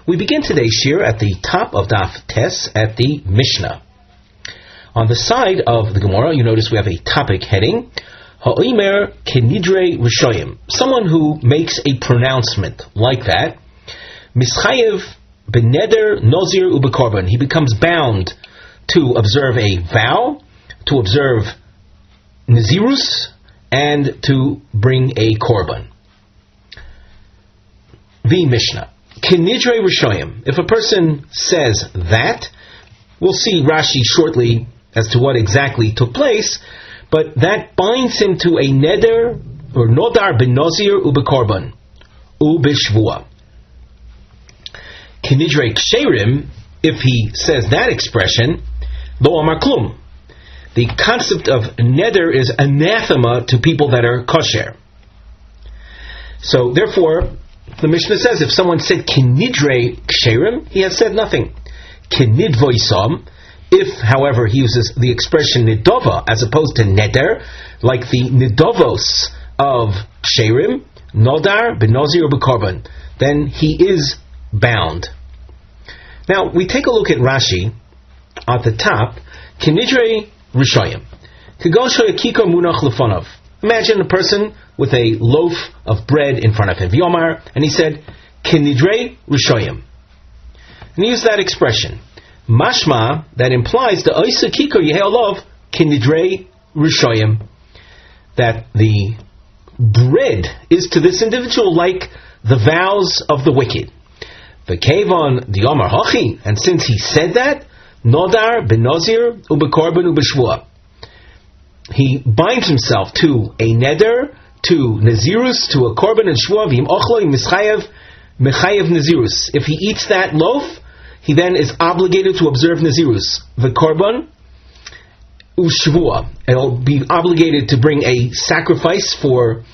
We begin today's shiur at the top of Daf Tes at the Mishnah. On the side of the Gemara, you notice we have a topic heading, Ha'omer Kenidre Rishoyim. Someone who makes a pronouncement like that, Mischayev Beneder Nozir Ubekorban. He becomes bound to observe a vow, to observe Nazirus, and to bring a korban. The Mishnah. Kenidre Rishoyim. If a person says that, we'll see Rashi shortly as to what exactly took place, but that binds him to a neder or nodar ben nozir ubekorban ubishvua. Kenidre ksherim, if he says that expression, lo amar klum. The concept of neder is anathema to people that are kosher. So therefore, the Mishnah says if someone said Kenidre ksherim, he has said nothing. Kenidvoisam, if, however, he uses the expression nidova as opposed to neder, like the nidovos of ksherim, nodar benozir bekorban, then he is bound. Now we take a look at Rashi at the top. Kenidre rishoyim. Kikar munach lefonav. Imagine a person with a loaf of bread in front of him, V'yomar, and he said, Kenidre rishoyim. And he used that expression. Mashma, that implies the Oisa Kikar Yeheolov Kenidre rishoyim, that the bread is to this individual like the vows of the wicked. V'kevon diomar hachi, and since he said that, Nodar benozir ubekorban ubeshvua, he binds himself to a neder, to nazirus, to a korban and shvua. V'im ochloi mischayev mechayev nazirus. If he eats that loaf, he then is obligated to observe nazirus. The korban ushvua, he'll be obligated to bring a sacrifice for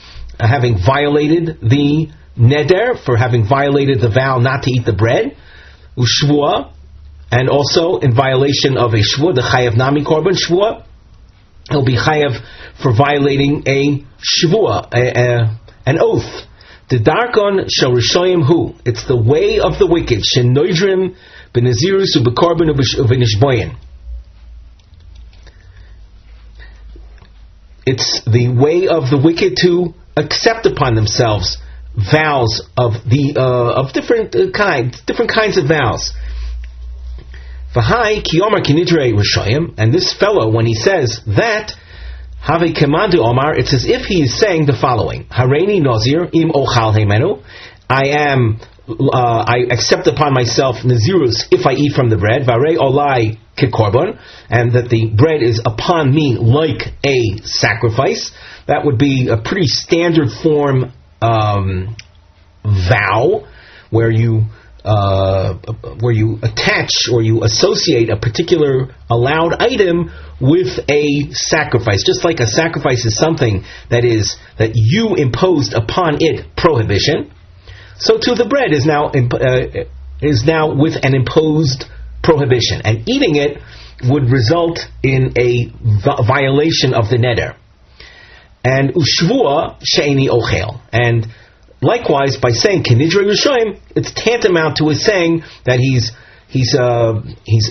having violated the neder, for having violated the vow not to eat the bread. Ushvua, and also in violation of a shvua, the chayev nami korban shvua. He'll be chayev for violating a shvua, an oath. The darkon shel rishoyim hu. It's the way of the wicked. Shenoidrim benazirus ubekorban ubenishboyin. It's the way of the wicked to accept upon themselves vows of different kinds of vows. V'hai kiyomar kenidre rishoyim, and this fellow, when he says that, have kemandu omar, it's as if he is saying the following: Hareini nozir im ochal heimenu. I accept upon myself nazirus if I eat from the bread. Varei olai kekorban, and that the bread is upon me like a sacrifice. That would be a pretty standard form vow where you attach or you associate a particular allowed item with a sacrifice. Just like a sacrifice is something that you imposed upon it prohibition, so too the bread is now with an imposed prohibition, and eating it would result in a violation of the neder. And ushvua she'eni ochel, and likewise, by saying Kenidre Rishoyim, it's tantamount to his saying that he's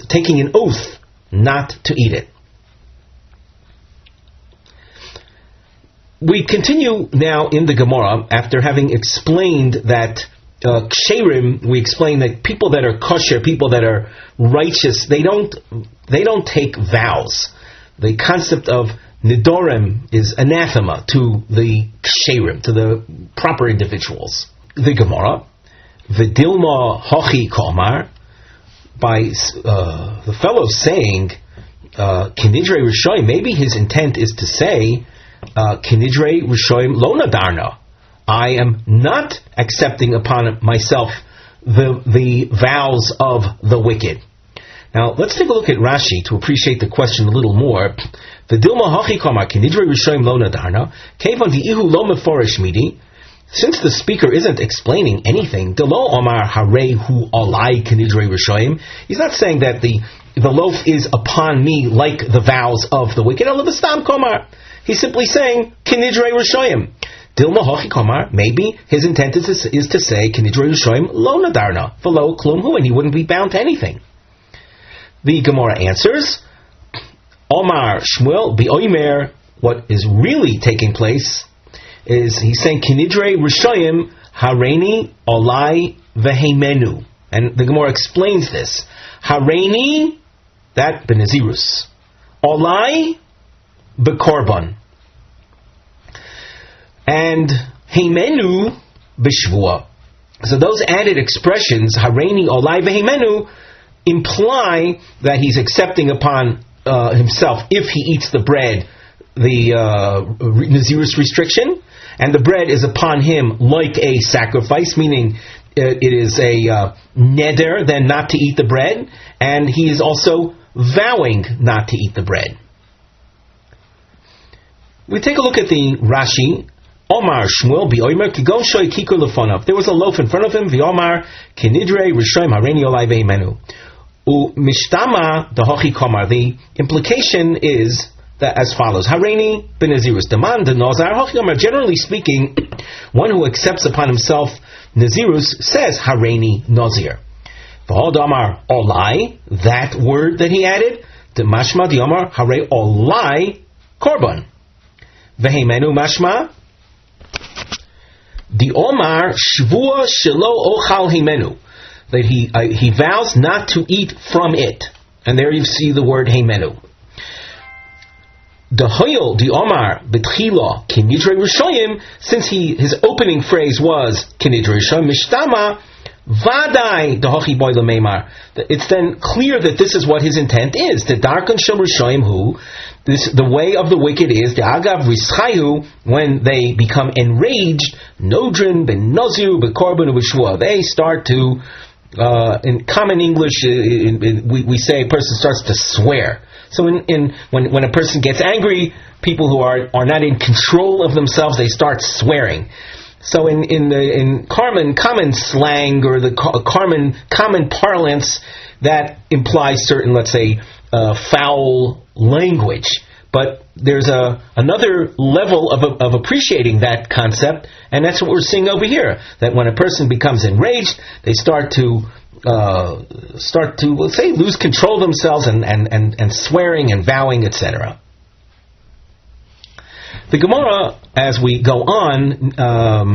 taking an oath not to eat it. We continue now in the Gemara after having explained that ksherim. We explained that people that are kosher, people that are righteous, they don't take vows. The concept of Nedarim is anathema to the ksherim, to the proper individuals. The Gemara, V'dilma hochi komar, by the fellow saying Kenidre rishoyim, maybe his intent is to say Kenidre rishoyim lo nadarna. I am not accepting upon myself the vows of the wicked. Now, let's take a look at Rashi to appreciate the question a little more. V'dilma hachi kamar kenidre rishoyim lo nadarna kevan v'ihu lo meforish midi. Since the speaker isn't explaining anything, delo omar harei hu alai kenidre rishoyim. He's not saying that the loaf is upon me like the vows of the wicked. He's simply saying kenidre rishoyim. Dilma hochi kamar, maybe his intent is to say, Kinidrei Rishoyim lo nadarna, v'lo klum hu, and he wouldn't be bound to anything. The Gemara answers, Omar Shmuel b'oimer, what is really taking place is he's saying, Kinidrei Rishoyim hareini olai v'heimenu. And the Gemara explains this. Hareini, that benazirus. Olai, bekorban. And heimenu, b'shvua. So those added expressions, hareini, olai, v'heimenu, imply that he's accepting upon himself, if he eats the bread, the nazirus restriction, and the bread is upon him like a sacrifice, meaning it is a neder, then not to eat the bread, and he is also vowing not to eat the bread. We take a look at the Rashi. Omar Shmuel b'oimer kigon shoy kikur lefonav. There was a loaf in front of him. V'omar kinidrei rishoyim hareini olai ve'imenu. U'mishtama dehochi komar. The implication is that as follows: Hareini benazirus demand denozar hochi omar. Generally speaking, one who accepts upon himself nazirus says hareini nozir. V'hod omar olai. That word that he added, the mashma the omar hare olai korban. V'heimenu mashma. The Omar Shvua Shelo Ochal Heimenu, that he vows not to eat from it, and there you see the word Heimenu. The Hoyel the Omar Betchila Kinidrei Rishoyim, since his opening phrase was Kinidrei Rishoyim Mishtama Vadai the Hochi Boy Lemeimar. It's then clear that this is what his intent is. The Darkan Shel Rishoyim who. The way of the wicked is the agav rischayu, when they become enraged, nodrin ben noziru bekorban u'b'shvua. They start to, in common English, we say a person starts to swear. So when a person gets angry, people who are not in control of themselves, they start swearing. So in common slang or the common parlance, that implies certain, let's say, foul language. But there's another level of appreciating that concept, and that's what we're seeing over here. That when a person becomes enraged, they start to let's say, lose control of themselves and swearing and vowing, etc. The Gemara, as we go on,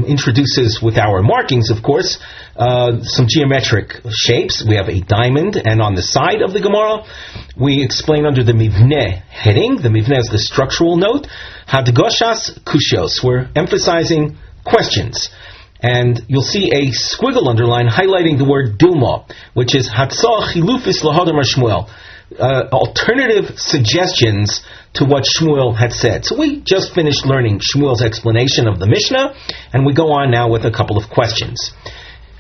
introduces with our markings, of course, some geometric shapes. We have a diamond, and on the side of the Gemara, we explain under the Mivneh heading. The Mivneh is the structural note. Hadgoshas Kushios. We're emphasizing questions. And you'll see a squiggle underline highlighting the word Dilma, which is Hatzah Chilufis Lahadam Shmuel. Alternative suggestions to what Shmuel had said. So we just finished learning Shmuel's explanation of the Mishnah, and we go on now with a couple of questions.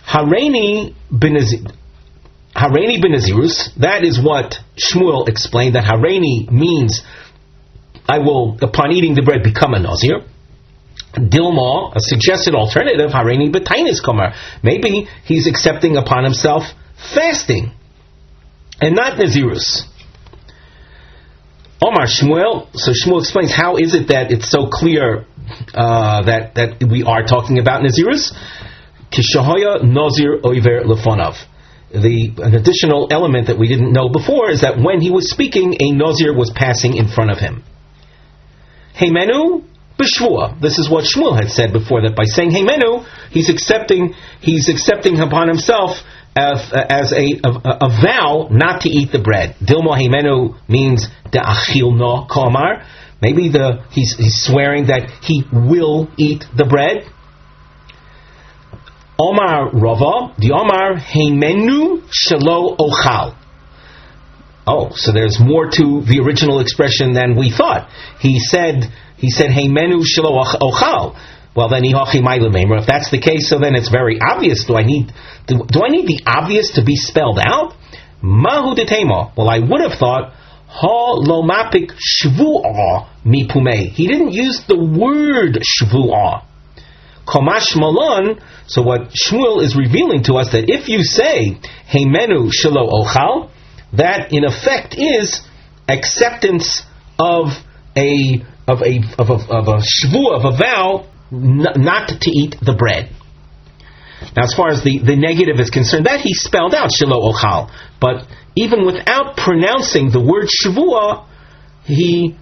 Hareini benazirus, that is what Shmuel explained, that Hareini means I will, upon eating the bread, become a Nazir. Dilma, a suggested alternative, Hareini betainis kamar. Maybe he's accepting upon himself fasting and not Nazirus. Omar Shmuel, so Shmuel explains, how is it that it's so clear that we are talking about Nazirus? Kishahoya Nazir Oiver Lefonav. An additional element that we didn't know before is that when he was speaking, a Nazir was passing in front of him. Heimenu B'shvua. This is what Shmuel had said before, that by saying Heimenu, he's accepting upon himself as a vow not to eat the bread. Dilma Heimenu means the achil no komar. Maybe he's swearing that he will eat the bread. Omar Rava, the Omar Heimenu shelo ochal. Oh, so there's more to the original expression than we thought. He said Heimenu shelo ochal. Well, then if that's the case, so then it's very obvious. Do I need the obvious to be spelled out? Mahu detema. Well, I would have thought ha lomapik shvu'ah mipumei. He didn't use the word shvu'ah. Komash malon. So what Shmuel is revealing to us, that if you say Heimenu shelo ochal, that in effect is acceptance of a shvu, of a vow, not to eat the bread. Now, as far as the negative is concerned, that he spelled out, shelo ochal. But even without pronouncing the word shavua, he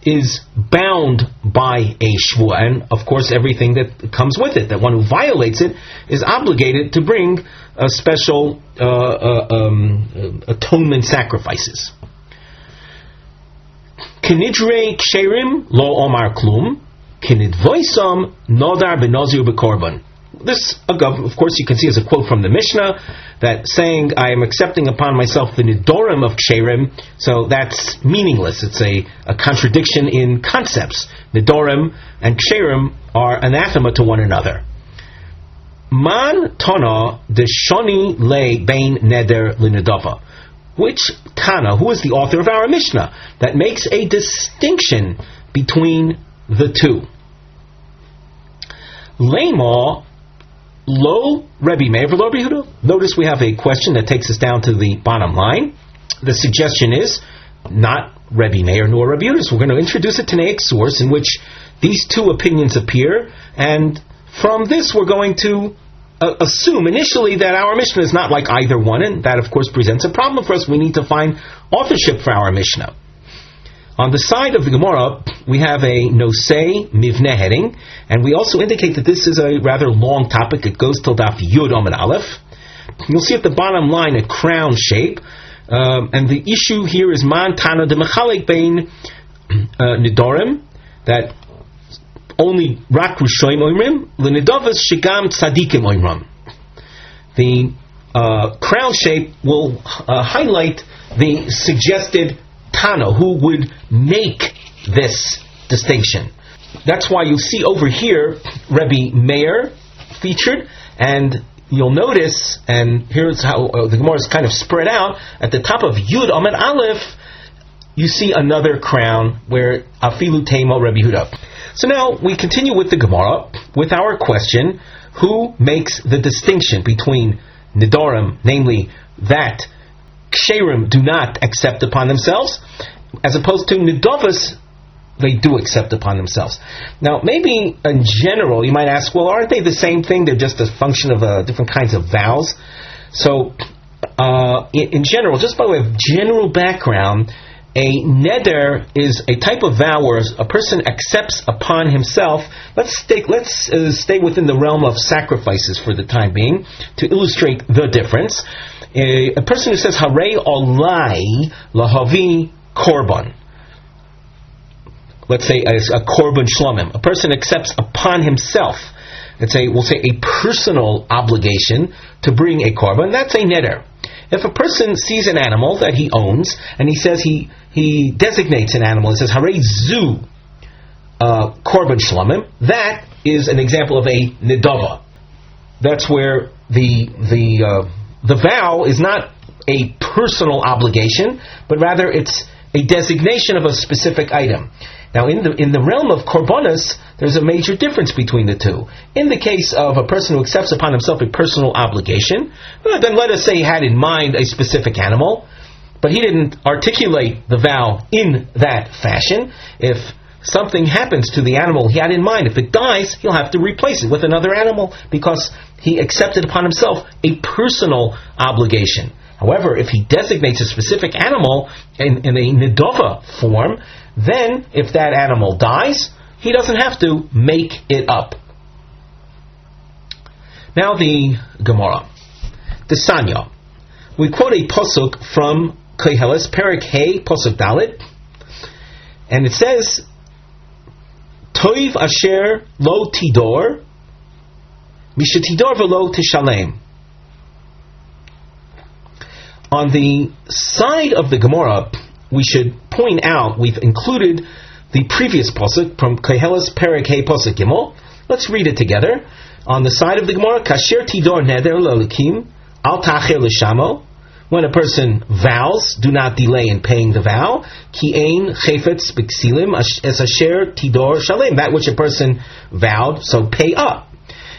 is bound by a shvua, and of course everything that comes with it. That one who violates it is obligated to bring a special atonement sacrifices. Kinidrei ksherim lo omar klum, kinidvoisam nodar benozir bekorban. This, of course, you can see as a quote from the Mishnah, that saying, I am accepting upon myself the Nedarim of Ksherim, so that's meaningless. It's a contradiction in concepts. Nedarim and Ksherim are anathema to one another. Man Tana de Shoni le Bain Neder Linedava. Which Tana, who is the author of our Mishnah, that makes a distinction between the two? Lema Lo Rebbe Meir v'lo Rebbe Yehuda. Notice we have a question that takes us down to the bottom line. The suggestion is not Rebbe Meir nor Rebbe Yehuda. So we're going to introduce a Tanaic source in which these two opinions appear, and from this we're going to assume initially that our Mishnah is not like either one, and that of course presents a problem for us. We need to find authorship for our Mishnah. On the side of the Gemara, we have a Nosei Mivneh heading, and we also indicate that this is a rather long topic. It goes till Daf Yud Amud Aleph. You'll see at the bottom line a crown shape, and the issue here is Man Tana de Mechalek Bein Nedarim, that only Rak Rishoim Oimrim, L'Nedavas Shigam Tzadikim Oimram. The crown shape will highlight the suggested Tana, who would make this distinction. That's why you see over here Rebbe Meir featured, and you'll notice, and here's how the Gemara is kind of spread out, at the top of Yud Amud Aleph you see another crown where Afilu Teimo Rebbe Yehuda. So now we continue with the Gemara with our question, who makes the distinction between Nedarim, namely that Ksherim do not accept upon themselves, as opposed to Nedavas, they do accept upon themselves. Now, maybe in general, you might ask, well, aren't they the same thing? They're just a function of different kinds of vows. So, in general, just by way of general background, a neder is a type of vow where a person accepts upon himself. Let's stay within the realm of sacrifices for the time being to illustrate the difference. A person who says Harei Olai Lahavi Korban, let's say a Korban Shlomim, a person accepts upon himself, we'll say a personal obligation to bring a Korban, that's a neder. If a person sees an animal that he owns, and he says he designates an animal and says Harei Zu Korban Shlomim, that is an example of a nedava. That's where the vow is not a personal obligation, but rather it's a designation of a specific item. Now, in the realm of korbanos, there's a major difference between the two. In the case of a person who accepts upon himself a personal obligation, then let us say he had in mind a specific animal, but he didn't articulate the vow in that fashion. If something happens to the animal he had in mind, if it dies, he'll have to replace it with another animal because he accepted upon himself a personal obligation. However, if he designates a specific animal in a nedava form, then if that animal dies, he doesn't have to make it up. Now the Gemara. The Sanya. We quote a pasuk from Koheles, Perek Hey, pasuk Dalet, and it says, Toiv asher lo tidor, mishetidor velo tishalem. On the side of the Gemara, we should point out, we've included the previous pasuk from Koheles Perek Hey pasuk Gimel. Let's read it together. On the side of the Gemara, Kasher tidor neder lolikim al tacher l'shamo. When a person vows, do not delay in paying the vow. Ki ein chefetz b'ksilim es asher tidor shalem. That which a person vowed, so pay up.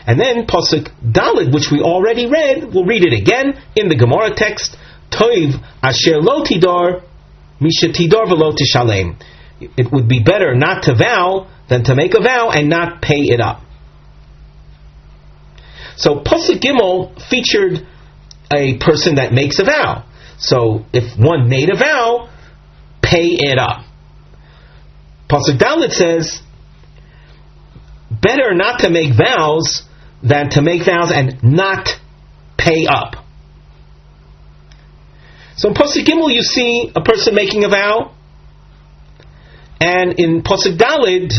And then pasuk Daled, which we already read, we'll read it again in the Gemara text. Toiv asher lo tidor misha tidor velo tishalem. It would be better not to vow than to make a vow and not pay it up. So Pasuk Gimel featured a person that makes a vow. So if one made a vow, pay it up. Pasuk Dalet says, better not to make vows than to make vows and not pay up. So in Pasuk Gimel you see a person making a vow, and in Pasuk Dalet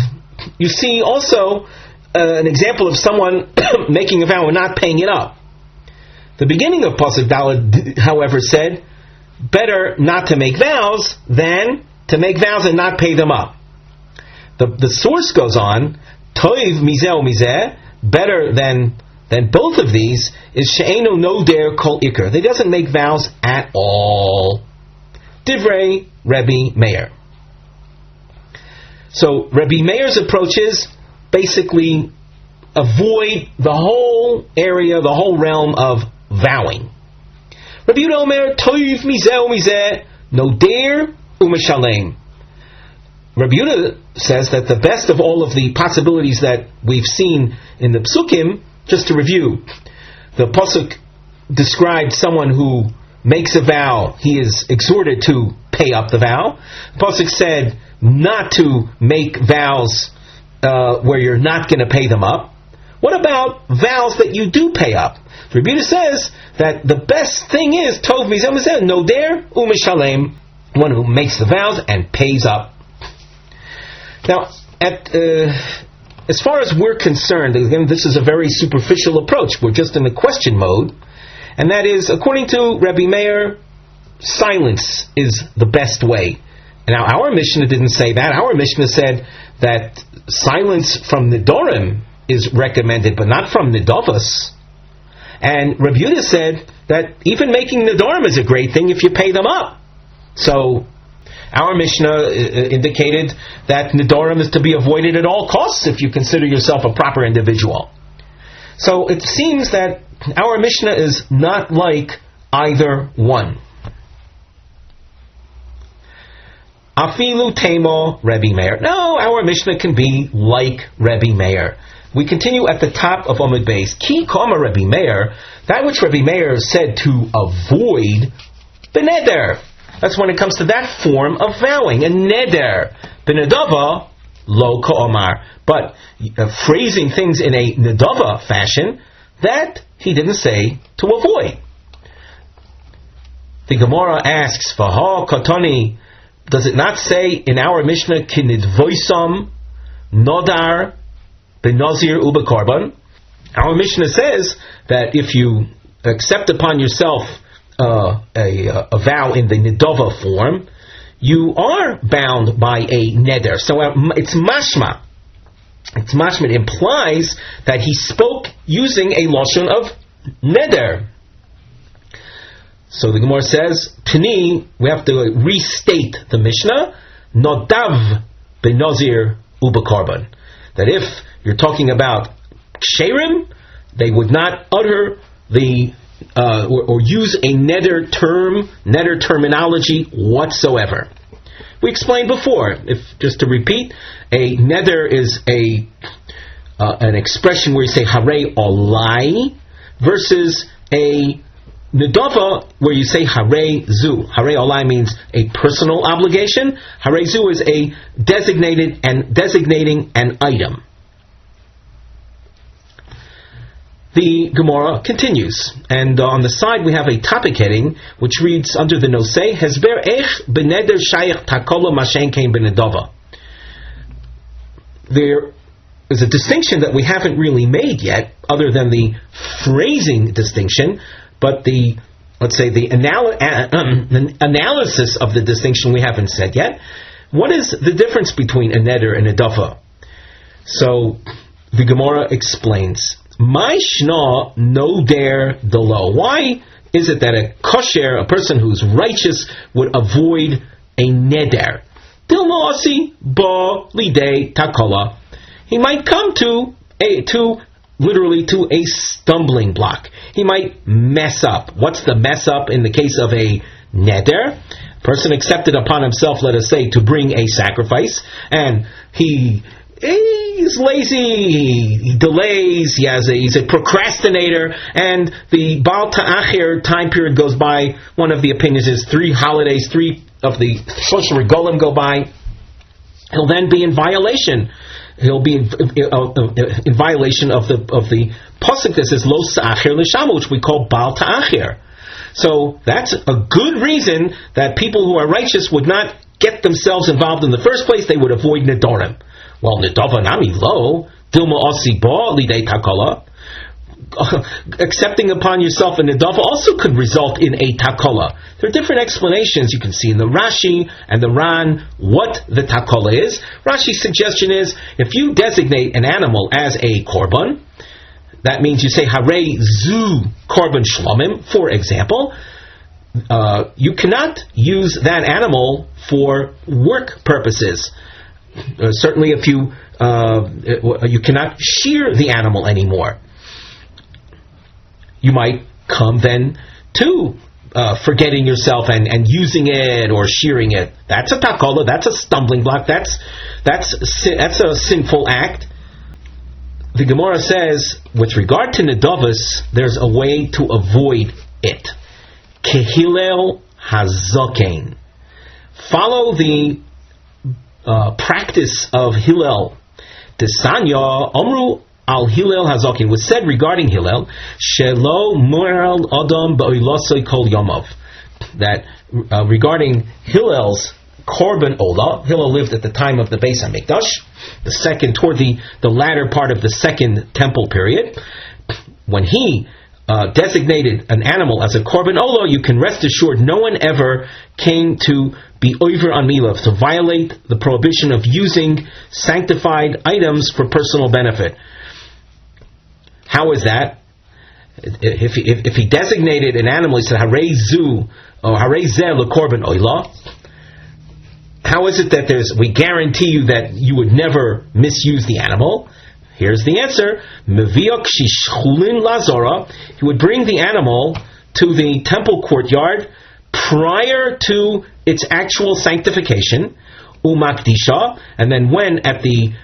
you see also an example of someone making a vow and not paying it up. The beginning of Pasuk Dalet, however, said, better not to make vows than to make vows and not pay them up. The source goes on, Toiv mizeh mizeh, better than both of these, is she'enu noder kol ikar. He doesn't make vows at all. Divrei Rebbe Meir. So Rebbe Meir's approach is basically avoid the whole area, the whole realm of vowing. Rabbi Yehuda Omer, Toiv mizeh mizeh, noder u'mishalem. Rabbi Yehuda says that the best of all of the possibilities that we've seen in the Psukim, just to review, the Pasuk described someone who makes a vow, he is exhorted to pay up the vow. The Pasuk said not to make vows where you're not going to pay them up. What about vows that you do pay up? Rabbi Yehuda says that the best thing is Tov mizeh mizeh, noder u'mishalem, one who makes the vows and pays up. Now, as far as we're concerned, again, this is a very superficial approach. We're just in the question mode, and that is, according to Rabbi Meir, silence is the best way. Now, our Mishnah didn't say that. Our Mishnah said that silence from Nedarim is recommended, but not from Nedavos. And Rabbi Yehuda said that even making Nedarim is a great thing if you pay them up. So our Mishnah indicated that Nedarim is to be avoided at all costs if you consider yourself a proper individual. So it seems that our Mishnah is not like either one. Afilu Temo Rebbe Meir. No, our Mishnah can be like Rebbe Meir. We continue at the top of Amud Beis. Ki kama Rebbe Meir, that which Rebbe Meir said to avoid, beneder. That's when it comes to that form of vowing, a neder. Benedava, lo ka'omar. But phrasing things in a nedava fashion, that he didn't say to avoid. The Gemara asks, Vaha katani, does it not say in our Mishnah, kinidvoisam, nodar, benazir ubekorban? Our Mishnah says that if you accept upon yourself a vow in the nedava form, you are bound by a neder. So it's mashma. It's mashma. It implies that he spoke using a lashon of neder. So the Gemara says, Tani, we have to restate the Mishnah, Nodav benazir ubekorban. That if you're talking about ksherim, they would not utter the or use a neder terminology whatsoever. We explained before, just to repeat, a neder is an expression where you say hare olai versus a nedava where you say hare zu. Hare olai means a personal obligation. Hare zu is a designating an item. The Gemara continues, and on the side we have a topic heading which reads under the nosei Hesber ech beneder shayach takola mashen kein benedava. There is a distinction that we haven't really made yet, other than the phrasing distinction, but the analysis of the distinction we haven't said yet. What is the difference between a neder and a dafa? So the Gemara explains. My shna no dare delo. Why is it that a kosher, a person who's righteous, would avoid a neder? Dilmaasi ba lidei takola. He might come to a stumbling block. He might mess up. What's the mess up in the case of a neder? A person accepted upon himself, let us say, to bring a sacrifice, and he he's lazy, he delays, he's a procrastinator, and the Baal Ta'achir time period goes by. One of the opinions is 3 holidays, 3 of the Shlosh Regolim go by. He'll then be in violation. He'll be in violation of the pasuk that says Lo Sa'achir L'Shama, which we call Baal Ta'achir. So that's a good reason that people who are righteous would not get themselves involved in the first place. They would avoid Nedarim. Well, Nedava Nami Lo, Dilma Osi Ba Lidei Takala. Accepting upon yourself a Nedava also could result in a Takala. There are different explanations. You can see in the Rashi and the Ran what the Takala is. Rashi's suggestion is, if you designate an animal as a korban, that means you say Harei Zu Korban Shlomim, for example. You cannot use that animal for work purposes. Certainly, if you cannot shear the animal anymore. You might come then to forgetting yourself and using it or shearing it. That's a takala. That's a stumbling block. That's a sinful act. The Gemara says, with regard to nedavos, there's a way to avoid it. Kehilel hazokein. Follow the practice of Hillel. Desanya Omru al Hillel hazokein was said regarding Hillel, Shelo Mural Adam Ba'ilosoi Kol Yomov. That regarding Hillel's Korban Ola, Hillel lived at the time of the Beis HaMikdash, the second, toward the latter part of the second temple period. When he designated an animal as a Korban Ola, you can rest assured no one ever came to be over on Milav, to violate the prohibition of using sanctified items for personal benefit. How is that? If he designated an animal, he said Harei Zu or Harei Zeh LeKorban Oila. How is it that we guarantee you that you would never misuse the animal? Here's the answer. Meviok shishchulin lazora. He would bring the animal to the temple courtyard prior to its actual sanctification. Umakdisha, and then when at the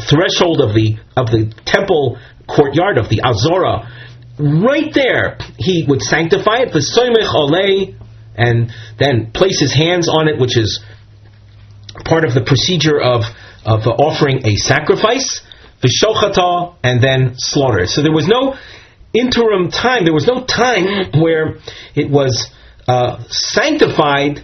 threshold of the temple courtyard of the Azora, right there he would sanctify it. V'soymech olei, and then place his hands on it, which is part of the procedure of offering a sacrifice. V'shochata, and then slaughter. So there was no interim time. There was no time where it was sanctified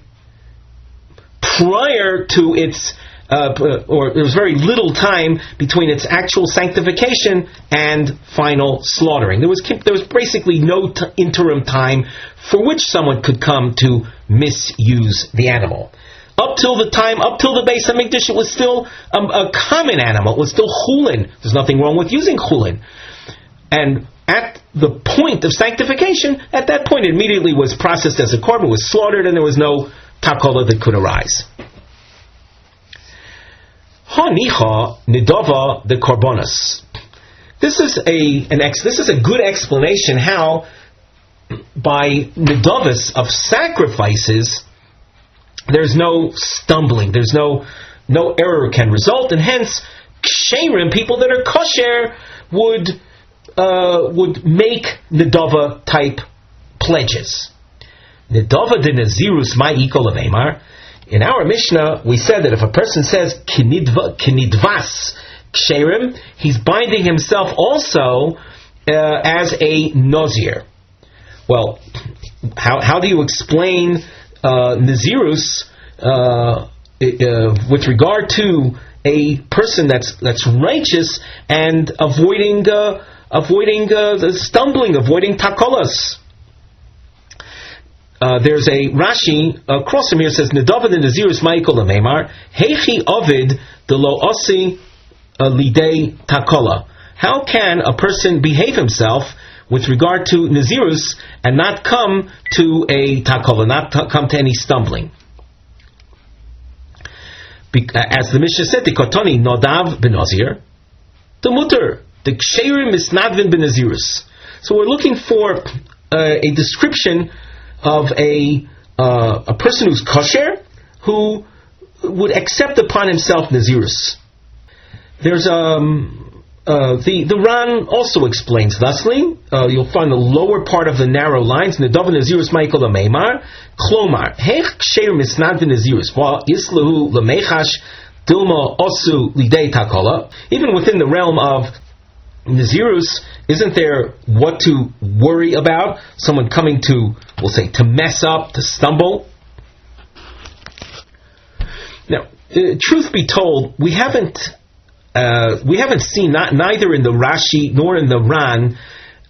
prior to its, or there was very little time between its actual sanctification and final slaughtering. There was basically no interim time for which someone could come to misuse the animal. Up till the Beis HaMikdash, it was still a common animal. It was still chulin. There's nothing wrong with using chulin. And at the point of sanctification, at that point, it immediately was processed as a korban, was slaughtered, and there was no takola that could arise. Hanicha nidava the korbanos. This is a good explanation how by nidavos of sacrifices there's no stumbling, there's no error can result, and hence ksherim, people that are kosher, would make nedava type pledges. Nedava de nazirus my equal of Amar. In our Mishnah, we said that if a person says kinidvas ksherim, he's binding himself also as a nazir. Well, how do you explain nazirus with regard to a person that's righteous and avoiding the stumbling, avoiding takolas? There's a Rashi across from here says Nedava the Nazirus Ma'ikol Amemar Heichi Ovid de Lo Osi Lidei Takola. How can a person behave himself with regard to Nazirus and not come to a Takola, not come to any stumbling? As the Mishnah said, the Kotoni Nodav benazir, the Mutter, the Ksherim Misnadvin benazirus. So we're looking for a description of a person who's kosher, who would accept upon himself nazirus. There's the Ran also explains thusly. You'll find the lower part of the narrow lines. Nedav Nazirus Michael Lameimar Klomar Hech Ksher Misnad Nazirus Va Islahu Lamechash Dilma Osu Lidei Takola. Even within the realm of Nazirus, isn't there what to worry about? Someone coming to, we'll say, to mess up, to stumble. Now, truth be told, we haven't seen, neither in the Rashi nor in the Ran,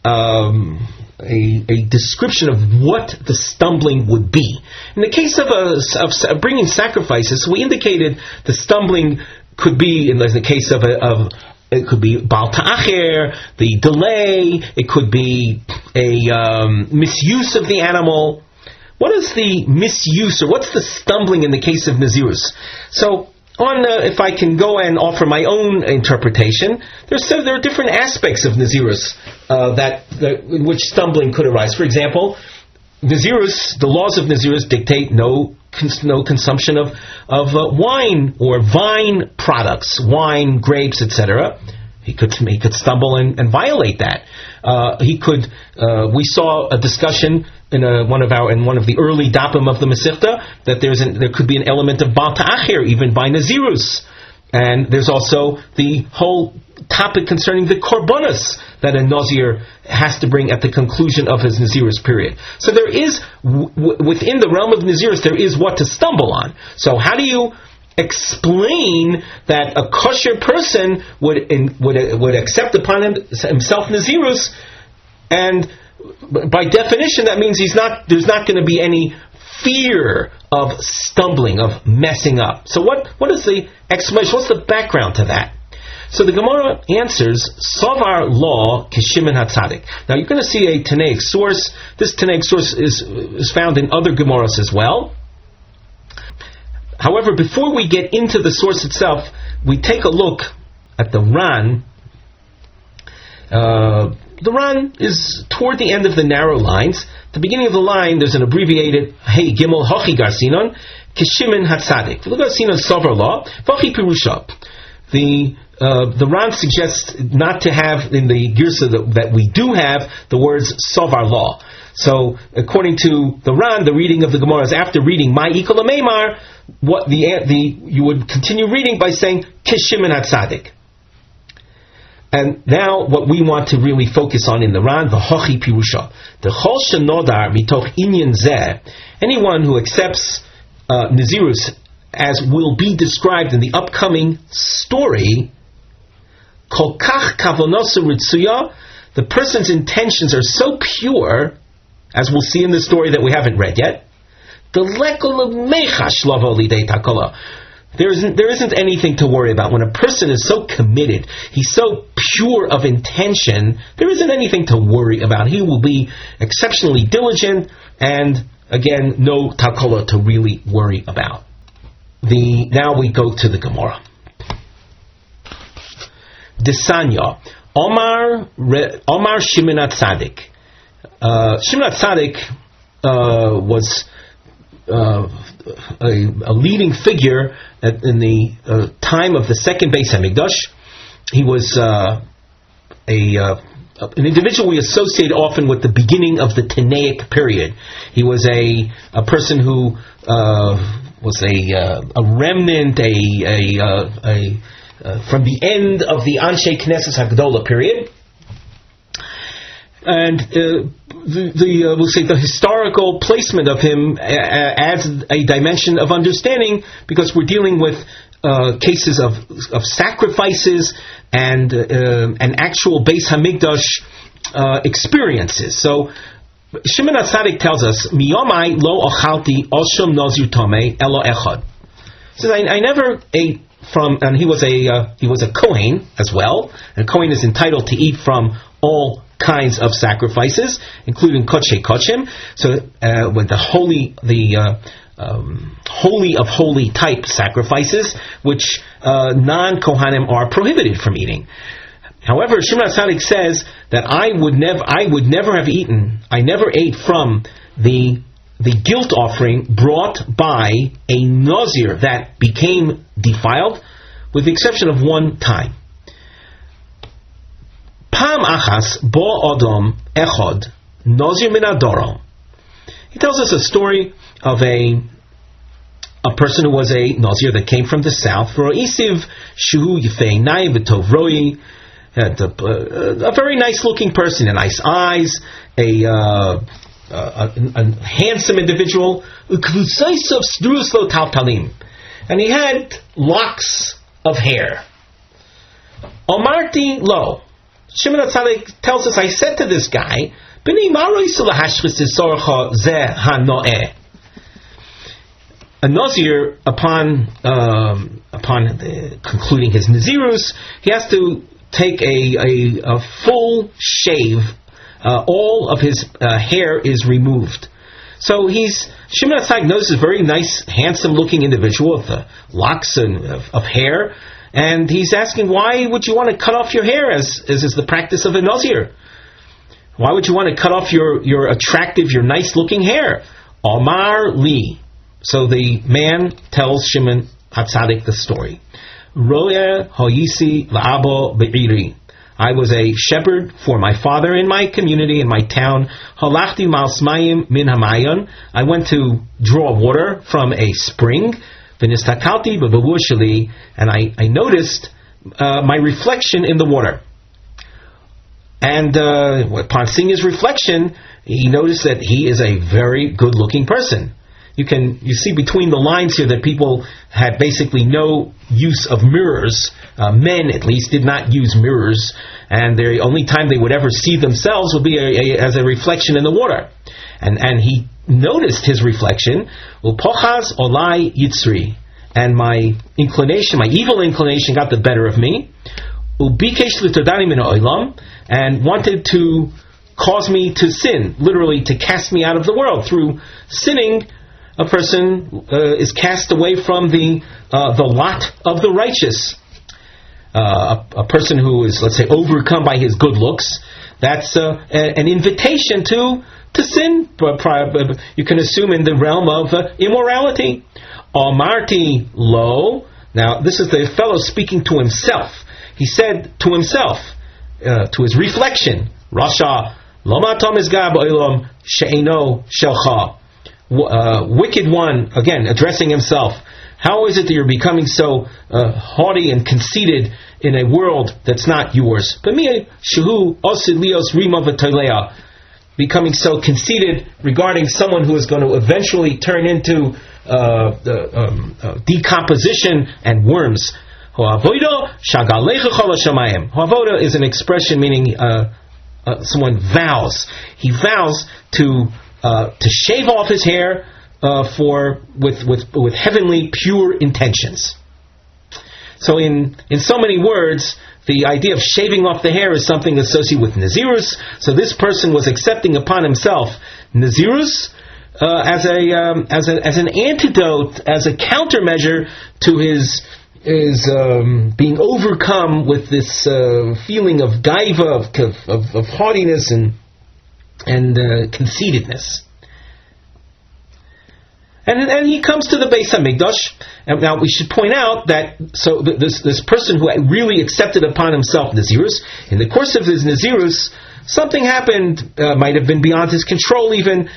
a description of what the stumbling would be. In the case of bringing sacrifices, we indicated the stumbling could be, in the case of it could be Baal Ta'acher, the delay, it could be a misuse of the animal. What is the misuse, or what's the stumbling in the case of Nazirus? So, if I can go and offer my own interpretation, there are different aspects of Nazirus in which stumbling could arise. For example, Nazirus, the laws of Nazirus dictate no consumption of wine or vine products, wine, grapes, etc. He could stumble and violate that. We saw a discussion in one of the early dapim of the Masechta that there could be an element of Baal Ta'acher even by Nazirus, and there's also the whole topic concerning the korbanos that a Nazir has to bring at the conclusion of his Nazirus period. So there is within the realm of Nazirus there is what to stumble on. So how do you explain that a kosher person would accept upon himself Nazirus, and by definition that means there's not going to be any fear of stumbling, of messing up. So what is the explanation? What's the background to that? So the Gemara answers, Savar law Kishimin Hatzadik. Now you're going to see a Tanaic source. This Tanaic source is found in other Gemaras as well. However, before we get into the source itself, we take a look at the Ran. The Ran is toward the end of the narrow lines. At the beginning of the line, there's an abbreviated Hey Gimel Hachi Garsinon Kishimin Hatzadik. Look at Garsinon Savar law Vachi Pirusha. The Ran suggests not to have in the Girsa that we do have the words Savar law. So, according to the Ran, the reading of the Gemara is after reading My Ikol Meimar, you would continue reading by saying Kishimin Hatzadik. And now, what we want to really focus on in the Ran, the Hachi Pirusha, the Chol Shenodar Mitoch Inyan Zeh, anyone who accepts Nazirus as will be described in the upcoming story, Kol Kach Kavonosu Ritzuya, the person's intentions are so pure, as we'll see in the story that we haven't read yet. There isn't anything to worry about. When a person is so committed, he's so pure of intention, there isn't anything to worry about. He will be exceptionally diligent, and again, no takola to really worry about. Now we go to the Gemara. Desanya, Omar Shimon Tzadik. Shimon Tzadik was a leading figure in the time of the second Beis Hamikdash. He was an individual we associate often with the beginning of the Tanaic period. He was a person who was a remnant, from the end of the Anshe Knesset Hagdola period. And we'll say the historical placement of him adds a dimension of understanding, because we're dealing with cases of sacrifices and actual Beis Hamikdash experiences. So Shimon HaTzadik tells us, "Miyomai lo ochalti osham nazir tomei elo echad." He says, I never ate from, and he was a Kohen as well. And a Kohen is entitled to eat from all kinds of sacrifices, including kodshe kodshim. So with the holy of holy type sacrifices, which non-Kohanim are prohibited from eating. However, Shimon HaTzadik says that I would never have eaten. I never ate from the guilt offering brought by a Nazir that became defiled with the exception of one time. Pam achas bo odom echod nozir min adoro. He tells us a story of a person who was a Nazir that came from the south. Had a very nice looking person, nice eyes, a handsome individual, and he had locks of hair. Omarti lo. Shimon HaTzadik tells us, I said to this guy, a Nazir, upon concluding his Nazirus, he has to take a full shave. All of his hair is removed. So Shimon HaTzadik notices a very nice, handsome-looking individual with locks of hair, and he's asking, why would you want to cut off your hair, as is the practice of a Nazir? Why would you want to cut off your attractive, your nice-looking hair? Omar li. So the man tells Shimon HaTzadik the story. Roya hoyisi la'abo be'iri. I was a shepherd for my father in my community, in my town. Halachti mal smayim min hamayon. I went to draw water from a spring. V'nistakalti b'bavur sheli. And I noticed my reflection in the water. And upon seeing his reflection, he noticed that he is a very good-looking person. You see between the lines here that people had basically no use of mirrors. Men, at least, did not use mirrors, and the only time they would ever see themselves would be as a reflection in the water. And he noticed his reflection. Upochaz olai yitzri, and my evil inclination, got the better of me. Ubikesh l'todani min ha'olam, and wanted to cause me to sin, literally to cast me out of the world. Through sinning, a person is cast away from the lot of the righteous. A person who is, let's say, overcome by his good looks, that's an invitation to sin. You can assume in the realm of immorality. Amarti lo. Now, this is the fellow speaking to himself. He said to himself, to his reflection, Rasha loma tom izgah ba'olam she'eno shelcha. Wicked one, again addressing himself, how is it that you're becoming so haughty and conceited in a world that's not yours? Becoming so conceited regarding someone who is going to eventually turn into decomposition and worms. Ho'avoda is an expression meaning someone vows. He vows to shave off his hair with heavenly pure intentions. So in so many words, the idea of shaving off the hair is something associated with Nazirus. So this person was accepting upon himself Nazirus as an antidote, as a countermeasure to his being overcome with this feeling of gaiva, of haughtiness and conceitedness. And he comes to the Beis HaMikdash. And now we should point out that this person who really accepted upon himself Nazirus, in the course of his Nazirus, something happened, might have been beyond his control even.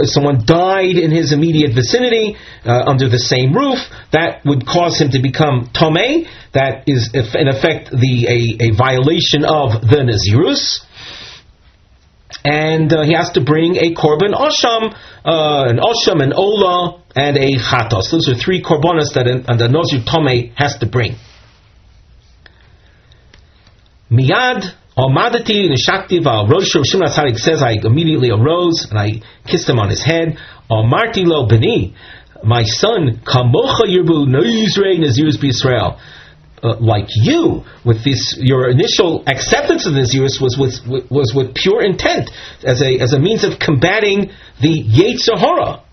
Someone died in his immediate vicinity, under the same roof. That would cause him to become Tomei. That is, in effect, a violation of the Nazirus. And he has to bring a korban osham, an ola, and a chatos. Those are three korbanos that the Nazir Tomei has to bring. Miyad Almadati Nishakti Val Roshu. Shimon HaTzadik says, I immediately arose and I kissed him on his head. Almarti lo beni, my son, Kamocha Yirbu Nizrei Nazirus B'Yisrael. Like you, with this, your initial acceptance of Nazirus was with pure intent, as a means of combating the Yetzer Hara.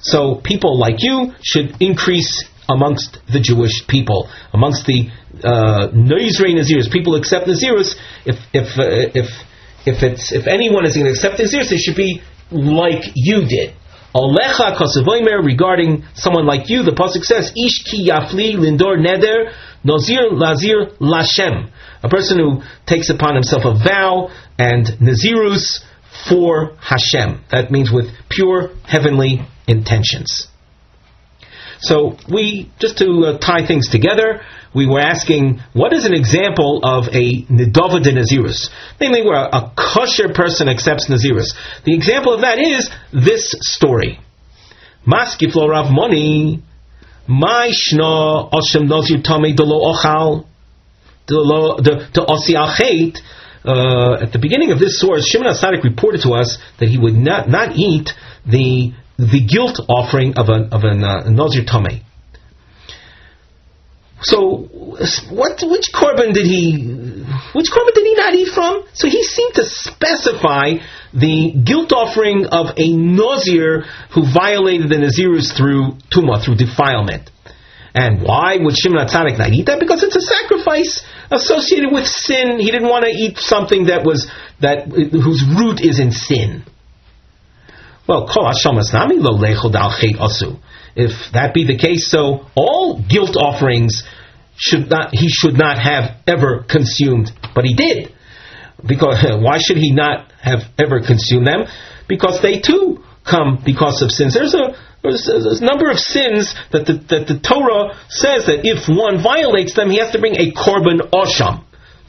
So people like you should increase amongst the Jewish people, amongst the Nizrei Nazirus. People accept Nazirus. If anyone is going to accept Nazirus, they should be like you did. Olecha Kosevoimer, regarding someone like you, the pasuk says, Ish ki yafli lindor neder nazir lazir lashem. A person who takes upon himself a vow and nazirus for Hashem. That means with pure heavenly intentions. So we, just to tie things together, we were asking, what is an example of a nedava de nazirus? Namely, where a kosher person accepts nazirus. The example of that is this story. Maskif lo Rav Moni, my shna oshem nazir tamei delo ochal to osi al chet. At the beginning of this source, Shimon HaTzadik reported to us that he would not eat the guilt offering of a nazir tamei. So, which korban did he not eat from? So he seemed to specify the guilt offering of a nazir who violated the nazirus through tumah, through defilement. And why would Shimon HaTzadik not eat that? Because it's a sacrifice associated with sin. He didn't want to eat something whose root is in sin. Well, kol hashamas nami lo lechol dal chet asu. If that be the case, so all guilt offerings he should not have ever consumed, but he did. Because why should he not have ever consumed them? Because they too come because of sins. There's a number of sins that the Torah says that if one violates them, he has to bring a korban osham.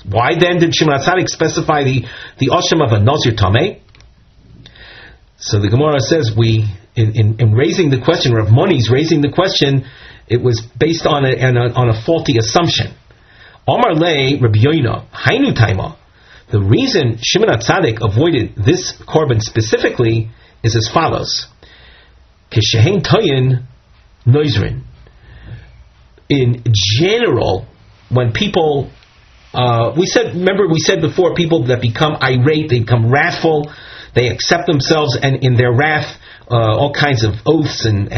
Why then did Shimon HaTzadik specify the osham of a nazir tamei? So the Gemara says in raising the question, Rav Moni's raising the question, it was based on a faulty assumption. Omar le Rabbi Yoina Hainu Taima. The reason Shimon HaTzadik avoided this korban specifically is as follows: Kishehein toyin noizrin. In general, when people, we said before, people that become irate, they become wrathful, they accept themselves, and in their wrath, all kinds of oaths and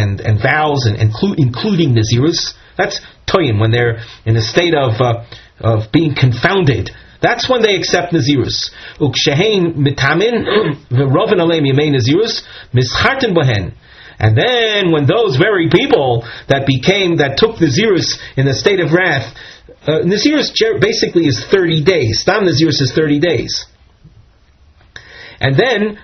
vows, and including nazirus. That's toyin, when they're in a state of being confounded. That's when they accept nazirus. Ukshehein mitamin v'roven aleim yemei nazirus mischarten bohen. And then when those very people that took nazirus in a state of wrath, nazirus basically is 30 days. Stam nazirus is 30 days. And then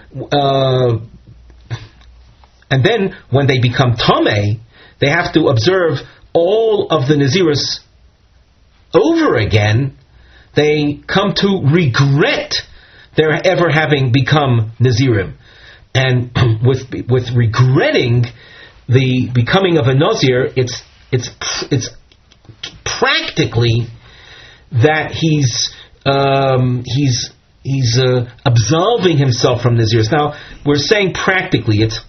when they become tamei, they have to observe all of the nazirus over again. They come to regret their ever having become nazirim, and with regretting the becoming of a nazir, it's practically that he's absolving himself from naziris. Now we're saying practically, it's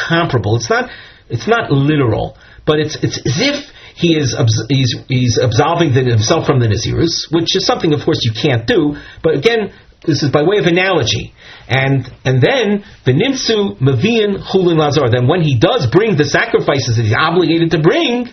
comparable. It's not literal, but it's as if he's absolving himself from the nazirus, which is something, of course, you can't do. But again, this is by way of analogy. And then v'nimtzu mavian chulin lazar. Then when he does bring the sacrifices that he's obligated to bring,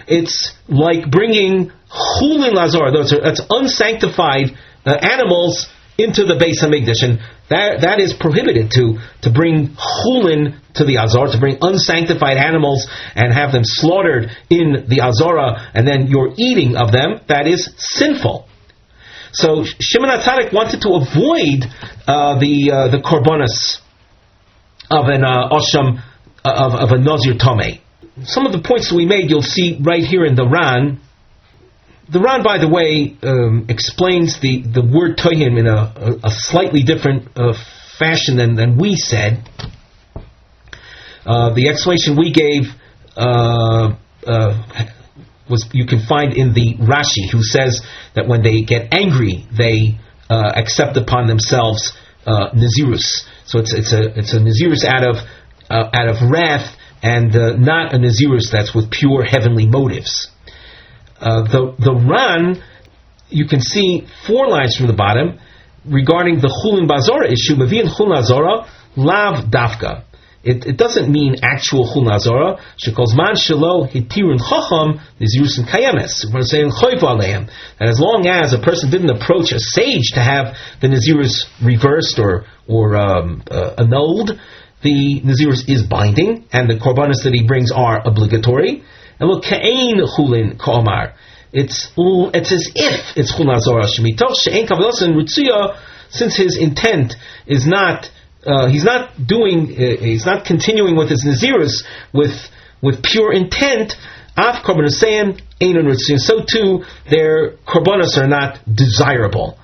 it's like bringing chulin lazar. That's unsanctified animals into the Beis Hamikdash, and that is prohibited to bring chulin to the Azor, to bring unsanctified animals and have them slaughtered in the Azora, and then your eating of them, that is sinful. So Shimon HaTzadik wanted to avoid the korbanos of an osham of a nazir tamei. Some of the points that we made, you'll see right here in the Ran. The Ran, by the way, explains the word toyin in a slightly different fashion than we said. The explanation we gave was, you can find in the Rashi, who says that when they get angry, they accept upon themselves nazirus. So it's a nazirus out of wrath, and not a nazirus that's with pure heavenly motives. The Ran, you can see 4 lines from the bottom regarding the chulin bazora issue. Mavian chulin azora lav dafka. It doesn't mean actual chulin azora. Shekol man shelo hitirun chacham nizirus kayemes. We're saying choyva aleim, that as long as a person didn't approach a sage to have the nazirus reversed or annulled, the Nazirus is binding, and the korbanos that he brings are obligatory. And look, Ka'ain Chulin Ka'omar. It's as if it's Chulin Azora Shemitoch She'en Kavelasan Rutsuya, since his intent is not, he's not continuing with his Nazirus with pure intent. Af korbanosayim einon rutsuya. So too, their korbanos are not desirable.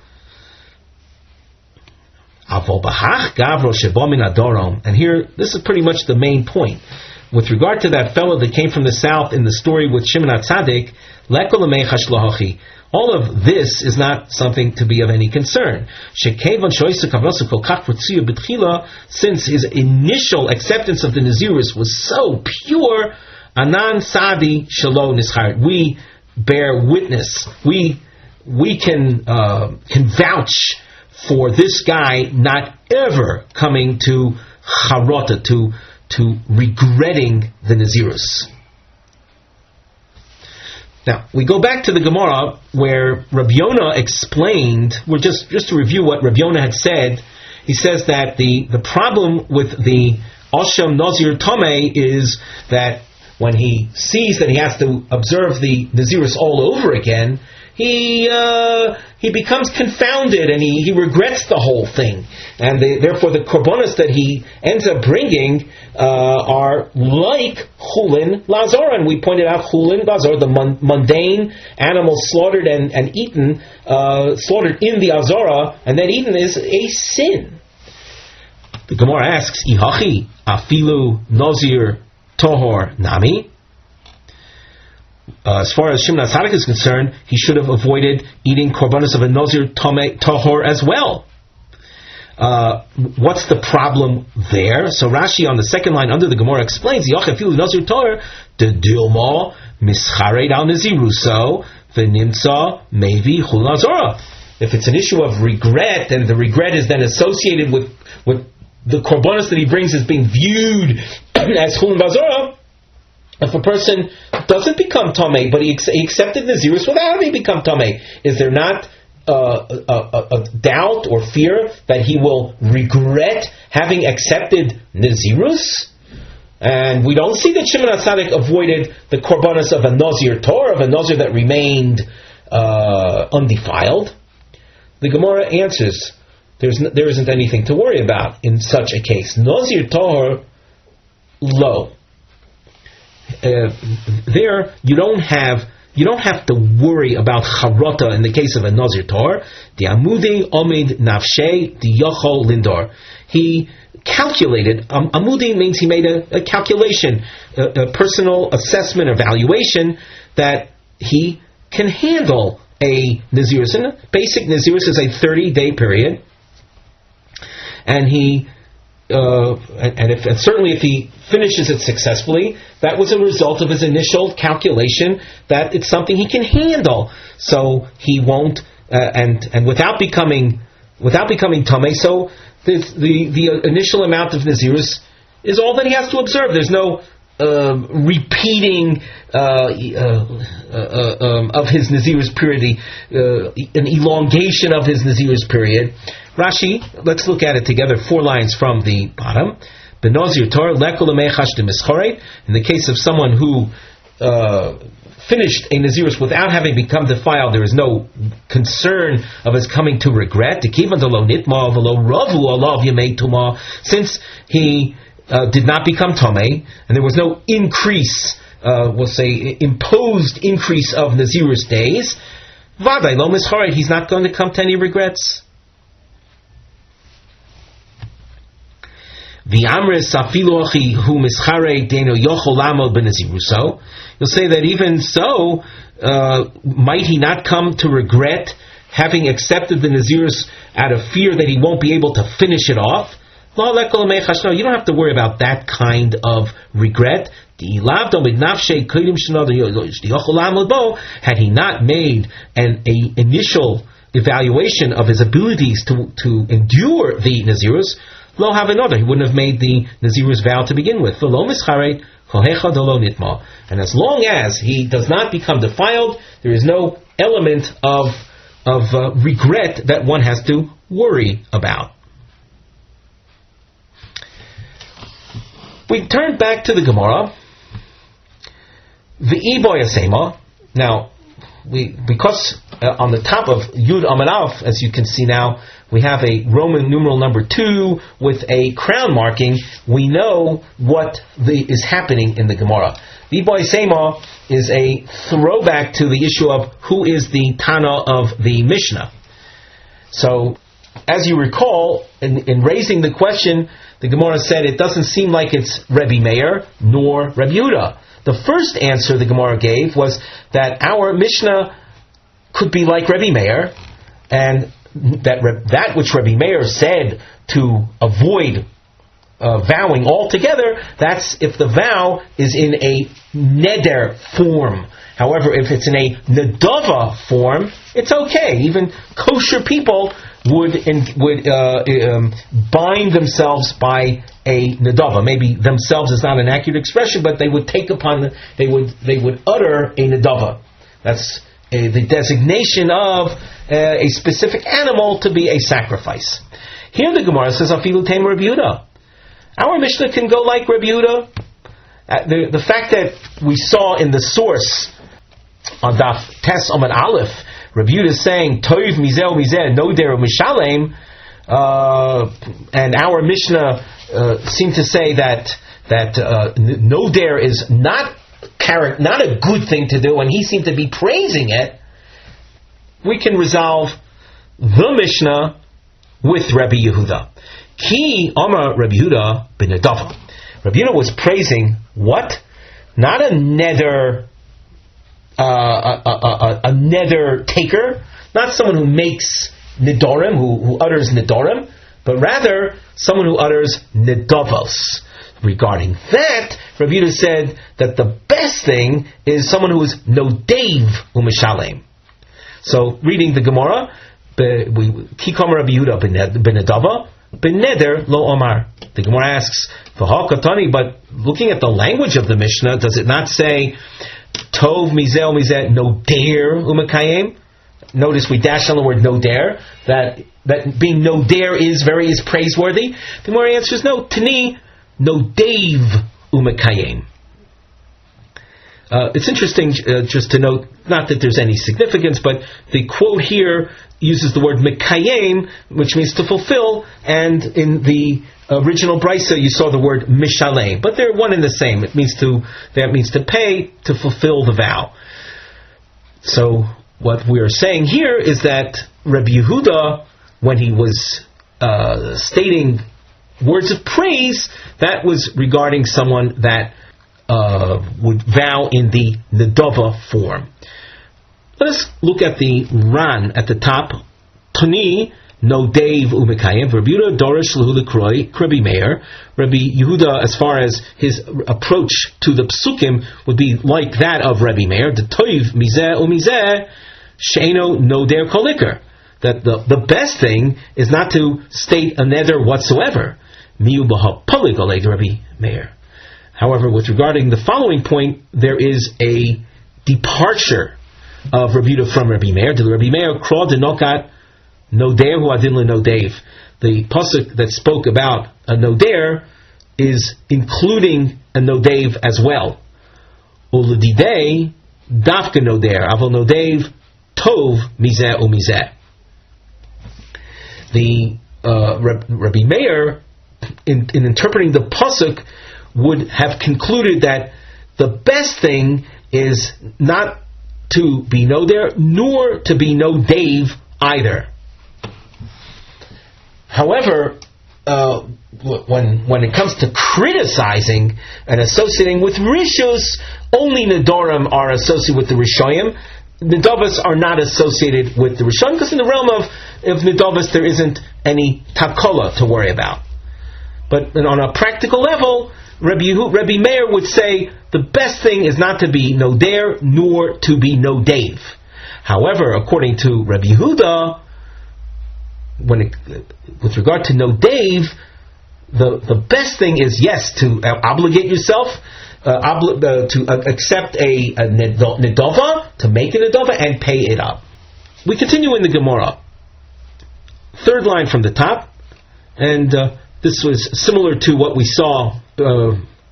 Avol bahach gavro shebo min adorom. And here, this is pretty much the main point. With regard to that fellow that came from the south in the story with Shimon HaTzadik, lekol amechash lohachi. All of this is not something to be of any concern. Since his initial acceptance of the Nazirus was so pure, Anan Sadi Shalo Nischaret. We bear witness. We can vouch for this guy not ever coming to Charota, to regretting the Nazirus. Now, we go back to the Gemara where Rav Yonah explained, just to review what Rav Yonah had said. He says that the problem with the Osham Nazir Tomei is that when he sees that he has to observe the Nazirus all over again, he becomes confounded and he regrets the whole thing. And therefore the korbanos that he ends up bringing are like chulin lazor. And we pointed out chulin lazor, the mundane animals slaughtered and eaten, slaughtered in the azora, and then eaten is a sin. The Gemara asks, Ihachi afilu nazir tohor nami. As far as Shimon HaTzadik is concerned, he should have avoided eating korbanos of a nazir tohor as well. What's the problem there? So Rashi on the second line under the Gemara explains, Ihachi afilu nazir tohor de dilma mischared al naziruso v'nimtza mevi chul nazora. If it's an issue of regret, and the regret is then associated with the korbanos that he brings as being viewed as chulin bazora, if a person doesn't become tamei, but he accepted Nazirus without having become tamei, is there not a doubt or fear that he will regret having accepted Nazirus? And we don't see that Shimon HaTzadik avoided the korbanos of a Nazir Torah, of a Nazir that remained undefiled. The Gemara answers, there isn't anything to worry about in such a case. Nazir Torah, low. There, you don't have to worry about charota in the case of a Nazir Torah. The Amudi Omid Nafshe the Yochol Lindor. He calculated. Amudi means he made a calculation, a personal assessment, evaluation that he can handle a Nazirus. And a basic Nazirus is a 30-day period, and certainly if he finishes it successfully, that was a result of his initial calculation that it's something he can handle. So he won't, and without becoming tamei. So the initial amount of Nazirus is all that he has to observe. There's no repeating of his Nazirus period, an elongation of his Nazirus period. Rashi, let's look at it together. 4 lines from the bottom. In the case of someone who finished a Nazirus without having become defiled, there is no concern of his coming to regret. Since he did not become tamei, and there was no increase, we'll say imposed increase of Nazirus days, he's not going to come to any regrets. You'll say that even so, might he not come to regret having accepted the Nazirus out of fear that he won't be able to finish it off? No, you don't have to worry about that kind of regret. Had he not made an initial evaluation of his abilities to endure the Nazirus, lo have another. He wouldn't have made the Nazirus vow to begin with. And as long as he does not become defiled, there is no element of regret that one has to worry about. We turn back to the Gemara. V'i boyasema. Now, because on the top of Yud Amud Aleph, as you can see now, we have a Roman numeral number 2 with a crown marking. We know what is happening in the Gemara. V'i boyasema is a throwback to the issue of who is the Tana of the Mishnah. So, as you recall, in raising the question, the Gemara said it doesn't seem like it's Rebbe Meir nor Rebbe Yehuda. The first answer the Gemara gave was that our Mishnah could be like Rebbe Meir, and that which Rebbe Meir said to avoid vowing altogether, that's if the vow is in a neder form. However, if it's in a nedava form, it's okay. Even kosher people would bind themselves by a nedava. Maybe themselves is not an accurate expression, but they would take upon they would utter a nedava. That's the designation of a specific animal to be a sacrifice. Here the Gemara says afilu teim Rebbe Yehuda. Our Mishnah can go like Rebbe Yehuda. The fact that we saw in the source on Daf Tes Amud Aleph, Rebbe Yehuda is saying Toiv mizeh mizeh noder mishalem, and our Mishnah seemed to say that noder is not a good thing to do, and he seemed to be praising it. We can resolve the Mishnah with Rebbe Yehuda. Ki Amar Rebbe Yehuda ben Nedava. Rebbe Yehuda was praising what? Not a nether. A nether taker, not someone who makes Nedarim, who utters Nedarim, but rather someone who utters Nedavos. Regarding that, Rabbi Yehuda said that the best thing is someone who is Nodev Umishalem. So, reading the Gemara, Kikam Rabbi Yehuda ben Nedava, ben Neder lo Omar. The Gemara asks, V'ha-katani, but looking at the language of the Mishnah, does it not say Tov mizeh mizeh noder umakayim? Notice we dash on the word noder. That being noder is praiseworthy. The Gemara answers no. Tani nodev umakayim. It's interesting just to note, not that there's any significance, but the quote here uses the word mekayim, which means to fulfill, and in the original brisa you saw the word mishalem, but they're one and the same. That means to pay, to fulfill the vow. So what we are saying here is that Rabbi Yehuda, when he was stating words of praise, that was regarding someone that would vow in the nedava form. Let us look at the Ran at the top. Tani nodev umekayim. Rabbi Yehuda dorish lehu lekroi Rebbe Meir. Rabbi Yehuda, as far as his approach to the psukim, would be like that of Rebbe Meir. The toiv mizeh umizeh sheino noder kolikar. That the best thing is not to state a neder whatsoever. Miu b'ha polik oleg Rebbe Meir. However, with regarding the following point, there is a departure of Rabbi Yehuda from Rabbi Meir. The Rabbi Meir crawled to nokat noder hu adin le-nodev. The pasuk that spoke about a noder is including a nodev as well. Uledidei dafka noder avol nodev tov mizeh umizeh. The Rabbi Meir, in interpreting the pasuk, would have concluded that the best thing is not to be noder, nor to be nodev either. However, when it comes to criticizing and associating with rishus, only nedarim are associated with the rishoyim. Nedavos are not associated with the rishon, because in the realm of nedavos there isn't any takola to worry about. But on a practical level, Rabbi Meir would say the best thing is not to be noder nor to be nodev. However, according to Rabbi Yehuda, with regard to nodev, the best thing is, yes, to obligate yourself, to accept a nedava, to make a nedava and pay it up. We continue in the Gemara. Third line from the top, and this was similar to what we saw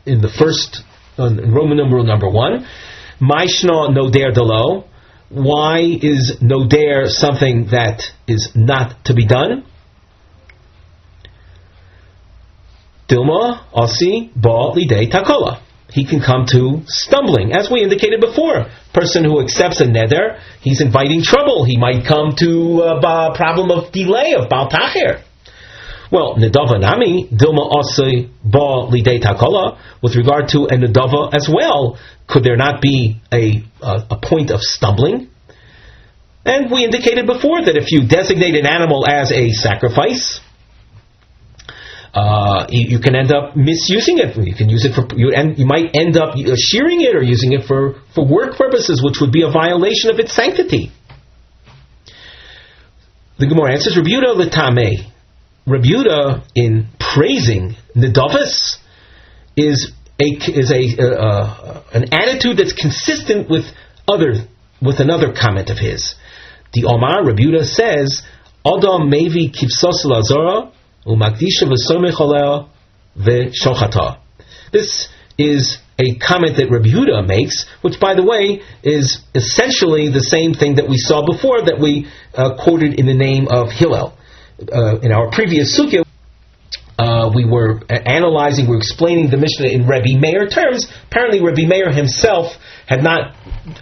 in the first, in Roman numeral number 1. Maishna noder delo. Why is noder something that is not to be done? Dilma asi ba lidei takola. He can come to stumbling, as we indicated before. Person who accepts a neder, he's inviting trouble. He might come to a problem of delay, of bal tacher. Well, nedava nami dilma asi ba lidei takola. With regard to a nedava as well, could there not be a point of stumbling? And we indicated before that if you designate an animal as a sacrifice, you can end up misusing it. You can use it for you might end up shearing it or using it for work purposes, which would be a violation of its sanctity. The Gemara answers, Rabbi Yehuda l'tamei. Rabbi Yehuda, in praising nedavos, is an attitude that's consistent with another comment of his. The Omar, Rabbi Yehuda says, Adam mevi kivsos lazora umakdisha v'somech aleh v'shochata. This is a comment that Rabbi Yehuda makes, which, by the way, is essentially the same thing that we saw before, that we quoted in the name of Hillel. In our previous sugya, we were analyzing, we were explaining the Mishnah in Rebbe Meir terms. Apparently Rebbe Meir himself had not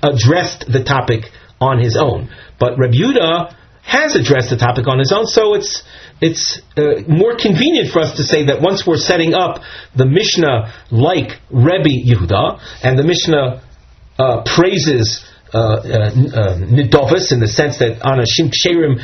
addressed the topic on his own. But Rebbe Yehuda has addressed the topic on his own, so it's more convenient for us to say that once we're setting up the Mishnah like Rebbe Yehuda, and the Mishnah praises nedavos in the sense that on a shim ksherim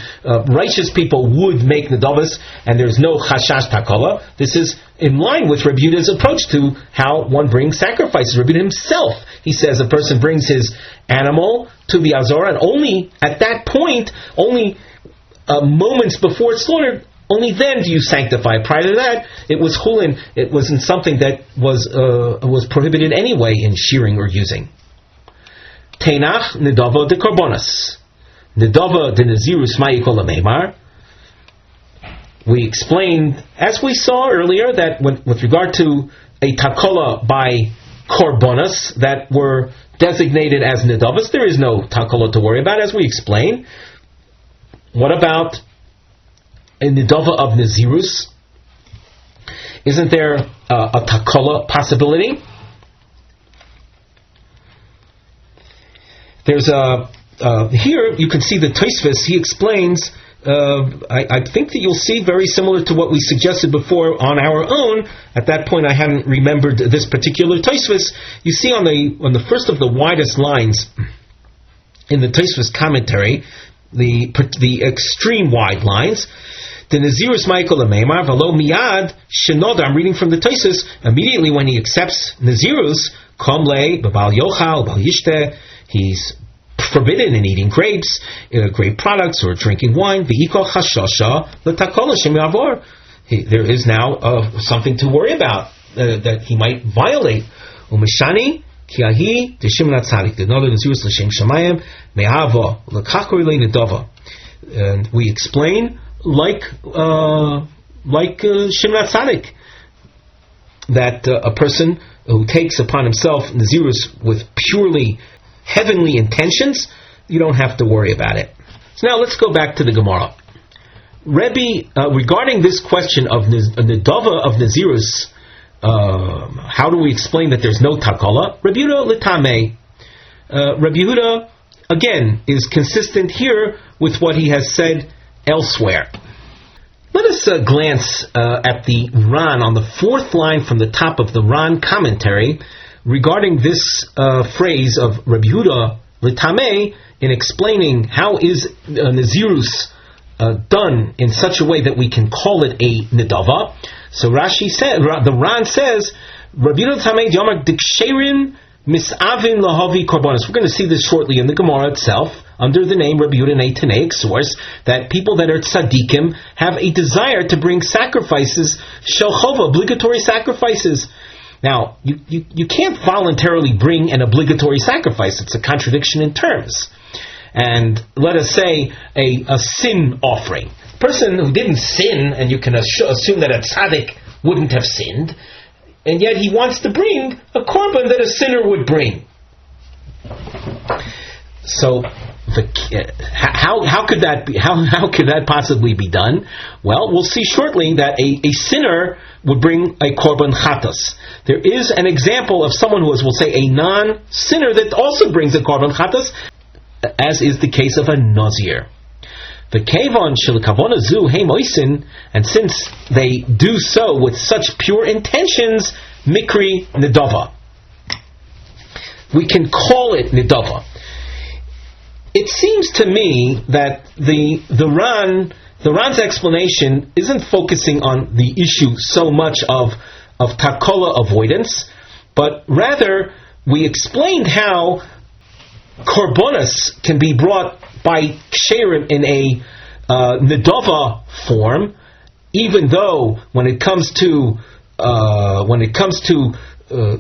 righteous people would make nedavos, and there's no chashash takala. This is in line with Rabbi Yehuda's approach to how one brings sacrifices. Rabbi Yehuda himself, he says, a person brings his animal to the azor, and only at that point, only moments before it's slaughtered, only then do you sanctify. Prior to that, it was chulin. It wasn't something that was prohibited anyway in shearing or using. Teinach nedava de karbonas. Nedava de nazirus ma'ikol meimar. We explained, as we saw earlier, that with regard to a takola by karbonas that were designated as nedavas, there is no takola to worry about, as we explained. What about a nedava of nazirus? Isn't there a takola possibility? There's here you can see the Tosfos. He explains. I think that you'll see very similar to what we suggested before on our own. At that point, I hadn't remembered this particular Tosfos. You see on the first of the widest lines in the Tosfos commentary, the extreme wide lines. The Nazirus Michael Ameimar Valo Miad Shenoda. I'm reading from the Tosfos. Immediately when he accepts Nazirus, Komle Babal Yochal Bal Yishte. He's forbidden in eating grapes, grape products, or drinking wine. There is now something to worry about that he might violate. And we explain like Shimon Tzadik, that a person who takes upon himself Nazirus with purely heavenly intentions, you don't have to worry about it. So now let's go back to the Gemara. Rebbe, regarding this question of Nedava of Nazirus, how do we explain that there's no takala? Rabbi Yehuda l'tamei. Rabbi Yehuda, again, is consistent here with what he has said elsewhere. Let us glance at the Ran on the fourth line from the top of the Ran commentary regarding this phrase of Rabbi Yehuda l'tamei, in explaining how is Nazirus done in such a way that we can call it a Nedava. So Rashi said, the Ran says, Rabbi Yehuda l'tamei d'yomar diksherin misavin lahavi korbanos. We're going to see this shortly in the Gemara itself, under the name Rabbi Yehuda a Tanaic source, that people that are tzaddikim have a desire to bring sacrifices, shel chova, obligatory sacrifices. Now, you can't voluntarily bring an obligatory sacrifice. It's a contradiction in terms. And let us say a sin offering. A person who didn't sin, and you can assume that a tzaddik wouldn't have sinned, and yet he wants to bring a korban that a sinner would bring. So, how could that be? How could that possibly be done? Well, we'll see shortly that a sinner would bring a korban chatas. There is an example of someone who is, we'll say, a non-sinner that also brings a korban chatas, as is the case of a nazir. And since they do so with such pure intentions, mikri nedava, we can call it nedava. It seems to me that the Ran's explanation isn't focusing on the issue so much of takola avoidance, but rather we explained how korbanos can be brought by ksherim in a nedava form, even though when it comes to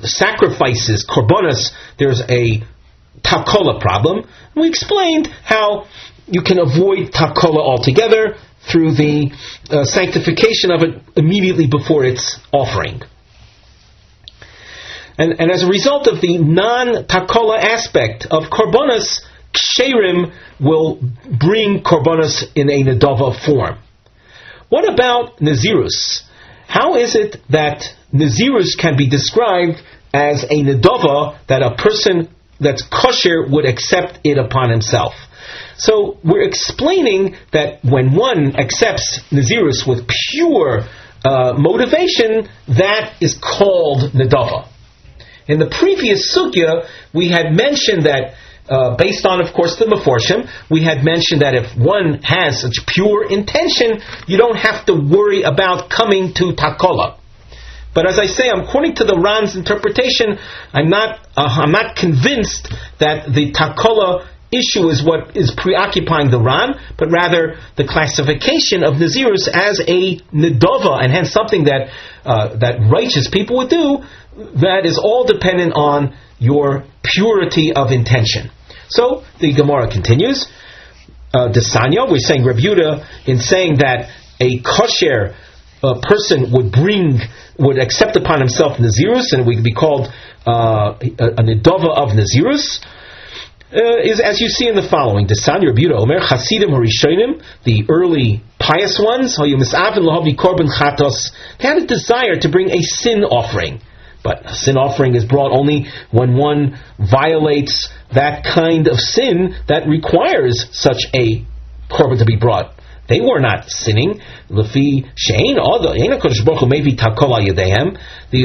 sacrifices, korbanos, there's a takola problem. We explained how you can avoid takola altogether through the sanctification of it immediately before its offering. And as a result of the non-takola aspect of korbanos, ksherim will bring korbanos in a nedava form. What about nazirus? How is it that nazirus can be described as a nedava that a person that's kosher would accept it upon himself? So we're explaining that when one accepts nazirus with pure motivation, that is called nedava. In the previous sugya, we had mentioned that, based on, of course, the Meforshim, we had mentioned that if one has such pure intention, you don't have to worry about coming to takola. But as I say, according to the Ran's interpretation, I'm not convinced that the takola issue is what is preoccupying the Ran, but rather the classification of nazirus as a nedava, and hence something that righteous people would do. That is all dependent on your purity of intention. So the Gemara continues. Desanya, we're saying Reb Yehuda, in saying that a kosher person would accept upon himself nazirus, and it would be called a nedava of nazirus, is as you see in the following. Desanya Reb Yehuda Omer Chasidim Harishonim, the early pious ones, they had a desire to bring a sin offering. But a sin offering is brought only when one violates that kind of sin that requires such a korban to be brought. They were not sinning. The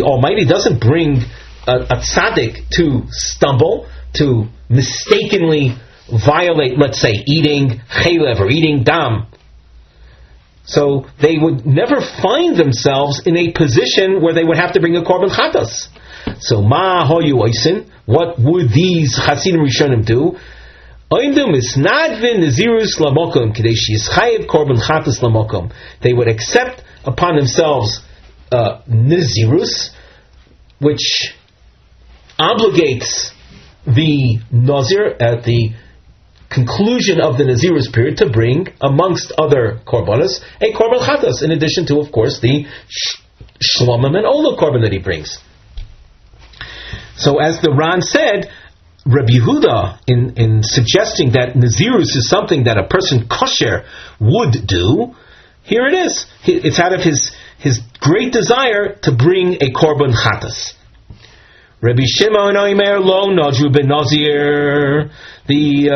Almighty doesn't bring a tzaddik to stumble, to mistakenly violate, let's say, eating chaylev or eating dam. So they would never find themselves in a position where they would have to bring a korban chatas. So ma hoyu oisin, what would these chasidim rishonim do? Oimdu misnadvin nazirus lamokum k'dei she'yischayev korban chatas lamokum. They would accept upon themselves nazirus, which obligates the nazir at the conclusion of the nazirus period to bring, amongst other korbanos, a korban chatas, in addition to, of course, the shlomim and ola korban that he brings. So, as the Ran said, Rabbi Yehuda, in suggesting that nazirus is something that a person kosher would do, here it is. It's out of his great desire to bring a korban chatas. Rabbi Shimon Omer lo nadru ben nazir. The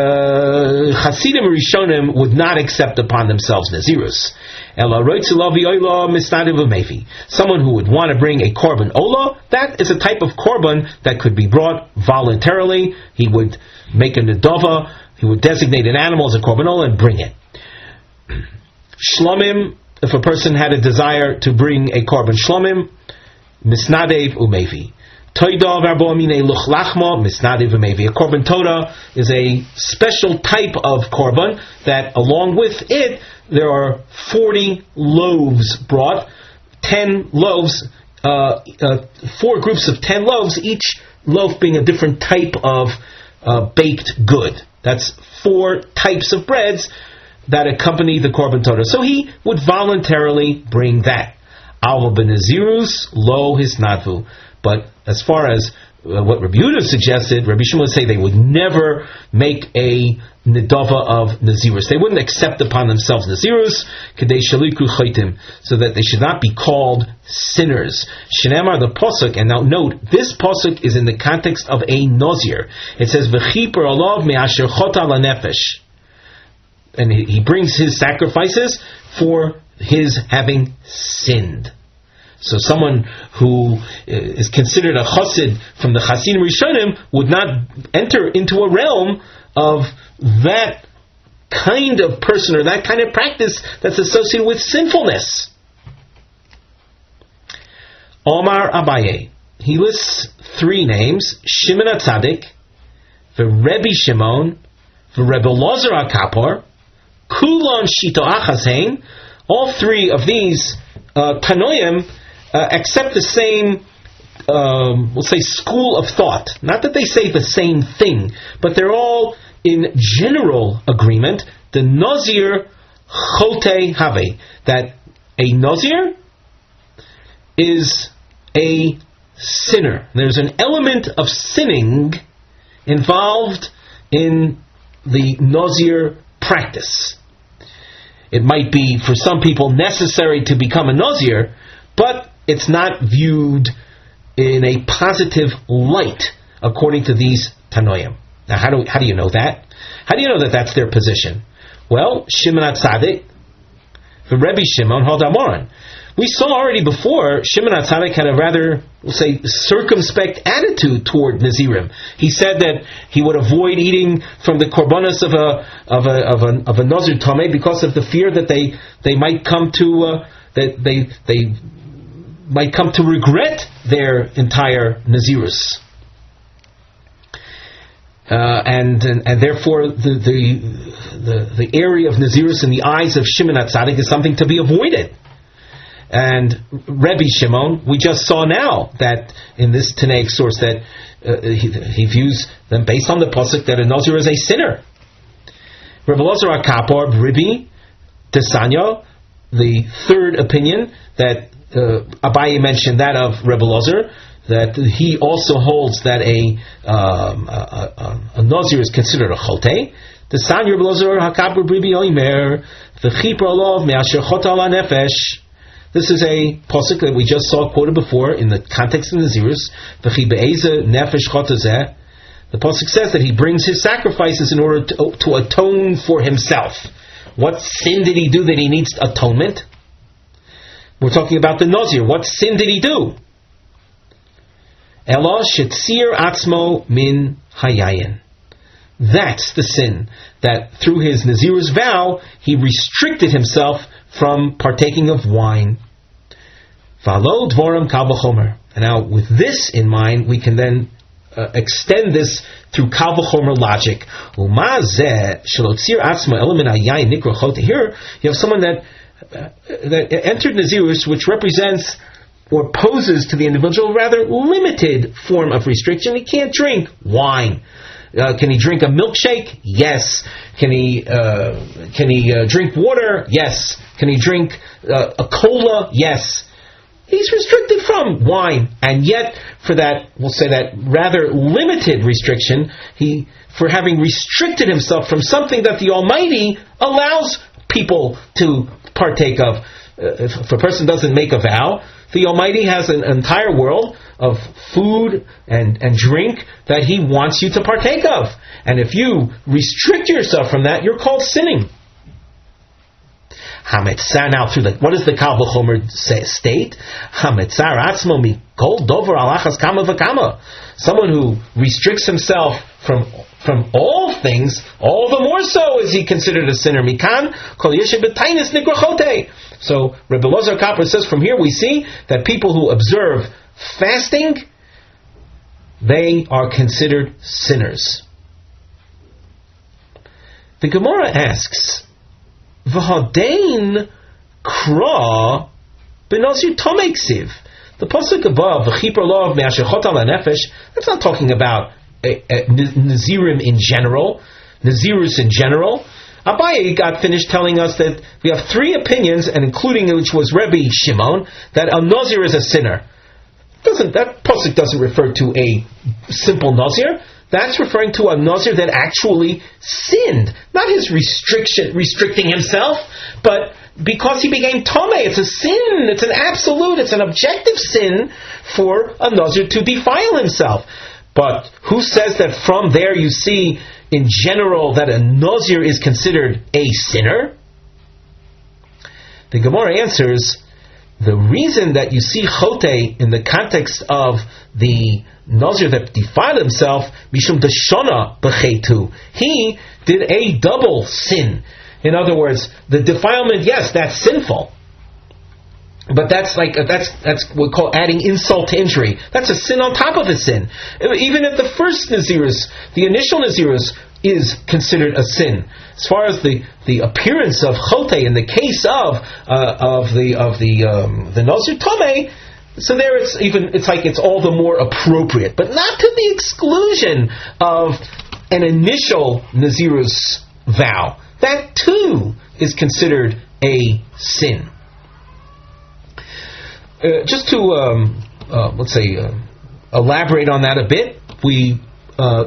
Hasidim Rishonim would not accept upon themselves nazirus. Someone who would want to bring a korban ola, that is a type of korban that could be brought voluntarily. He would make a nedava, he would designate an animal as a korban ola and bring it. Shlomim, if a person had a desire to bring a korban shlomim, misnadev umevi. A korban toda is a special type of korban that, along with it, there are 40 loaves brought, 10 loaves, 4 groups of 10 loaves, each loaf being a different type of baked good. That's 4 types of breads that accompany the korban toda. So he would voluntarily bring that. Alva benazirus lo hisnadvu. But as far as what Rabbi Yehuda suggested, Rabbi Shimon would say they would never make a nedava of nazirus. They wouldn't accept upon themselves nazirus, kadei shaliku chaitim, so that they should not be called sinners. Shnamar, the pasuk, and now note, this pasuk is in the context of a nazir. It says v'chiper alav me'asher chota lanefesh, and he brings his sacrifices for his having sinned. So someone who is considered a chassid from the Chasidim Rishonim would not enter into a realm of that kind of person or that kind of practice that's associated with sinfulness. Omar Abaye, he lists three names: Shimon HaTzadik, the Rebbe Shimon, the Rebbe Ozer HaKapor, Kulon Shito Achashein. All three of these Tanoim accept the same, we'll say, school of thought. Not that they say the same thing, but they're all in general agreement. The Nazir Chote Have, that a Nazir is a sinner. There's an element of sinning involved in the Nazir practice. It might be, for some people, necessary to become a Nazir, but it's not viewed in a positive light according to these Tanoim. Now, how do you know that? How do you know that that's their position? Well, Shimon HaTzadik, the Rebbe Shimon, hold on. We saw already before, Shimon HaTzadik had a rather, we'll say, circumspect attitude toward Nazirim. He said that he would avoid eating from the korbanos of a Nazir Tomei because of the fear that they might come to they might come to regret their entire Nazirus. And therefore the area of Nazirus in the eyes of Shimon HaTzadik is something to be avoided. And Rebbe Shimon, we just saw now that in this Tanaic source that he views them based on the pasuk that a Nazir is a sinner. Rebbe Ozer HaKapor, Rebbe Tesanya, the third opinion that Abaye mentioned, that of Rebbe Ozer, that he also holds that a Nazir is considered a chote. The San Rebbe Ozer HaKapor Rebbe Oimer, v'chipar olav me'asher chota ala nefesh. This is a pasuk that we just saw quoted before in the context of the Nazirus. V'chi be'eze nefesh chota zeh. The pasuk says that he brings his sacrifices in order to atone for himself. What sin did he do that he needs atonement? We're talking about the Nazir. What sin did he do? Ela shetzir atzmo min hayayin. That's the sin, that through his Nazir's vow, he restricted himself from partaking of wine. Valo dvoram kal v'chomer. And now, with this in mind, we can then extend this through kal v'chomer logic. Uma zeh shelotzir atzmo ela min hayayin nikra chote. Here, you have someone that entered Nazirus, which represents or poses to the individual a rather limited form of restriction. He can't drink wine. Can he drink a milkshake? Yes. Can he drink water? Yes. Can he drink a cola? Yes. He's restricted from wine, and yet for that, we'll say that rather limited restriction, for having restricted himself from something that the Almighty allows people to partake of. If a person doesn't make a vow, the Almighty has an entire world of food and drink that He wants you to partake of. And if you restrict yourself from that, you're called sinning. Hametzar, now through what does the Kal V'chomer state? Hametzar atzmo mikol dover alachas kama v'kama. Someone who restricts himself from all things, all the more so is he considered a sinner. Mikan kol yeshe b'tainis nikrachote. So Rebbe Ozer HaKapor says from here we see that people who observe fasting, they are considered sinners. The Gemara asks, V'hadein kra b'nazir tomei ksiv. The pasuk above, V'chipar olav me'asher chota ala nefesh, that's not talking about Nazirim in general, Nazirus in general. Abaye got finished telling us that we have three opinions, and including which was Rebbe Shimon, that a Nazir is a sinner. That pasuk doesn't refer to a simple Nazir. That's referring to a Nazir that actually sinned. Not his restricting himself, but because he became Tomei. It's a sin. It's an absolute, it's an objective sin for a Nazir to defile himself. But who says that from there you see in general that a Nazir is considered a sinner? The Gemara answers, the reason that you see Chote in the context of the Nazir that defiled himself, Mishum Deshona B'cheitu, he did a double sin. In other words, the defilement, yes, that's sinful. But that's what we call adding insult to injury. That's a sin on top of a sin. Even if the first Nazirus, the initial Nazirus, is considered a sin. As far as the appearance of Chote in the case of the Nazir Tomei, so there it's all the more appropriate, but not to the exclusion of an initial Nazirus vow. That too is considered a sin. Just to elaborate on that a bit, we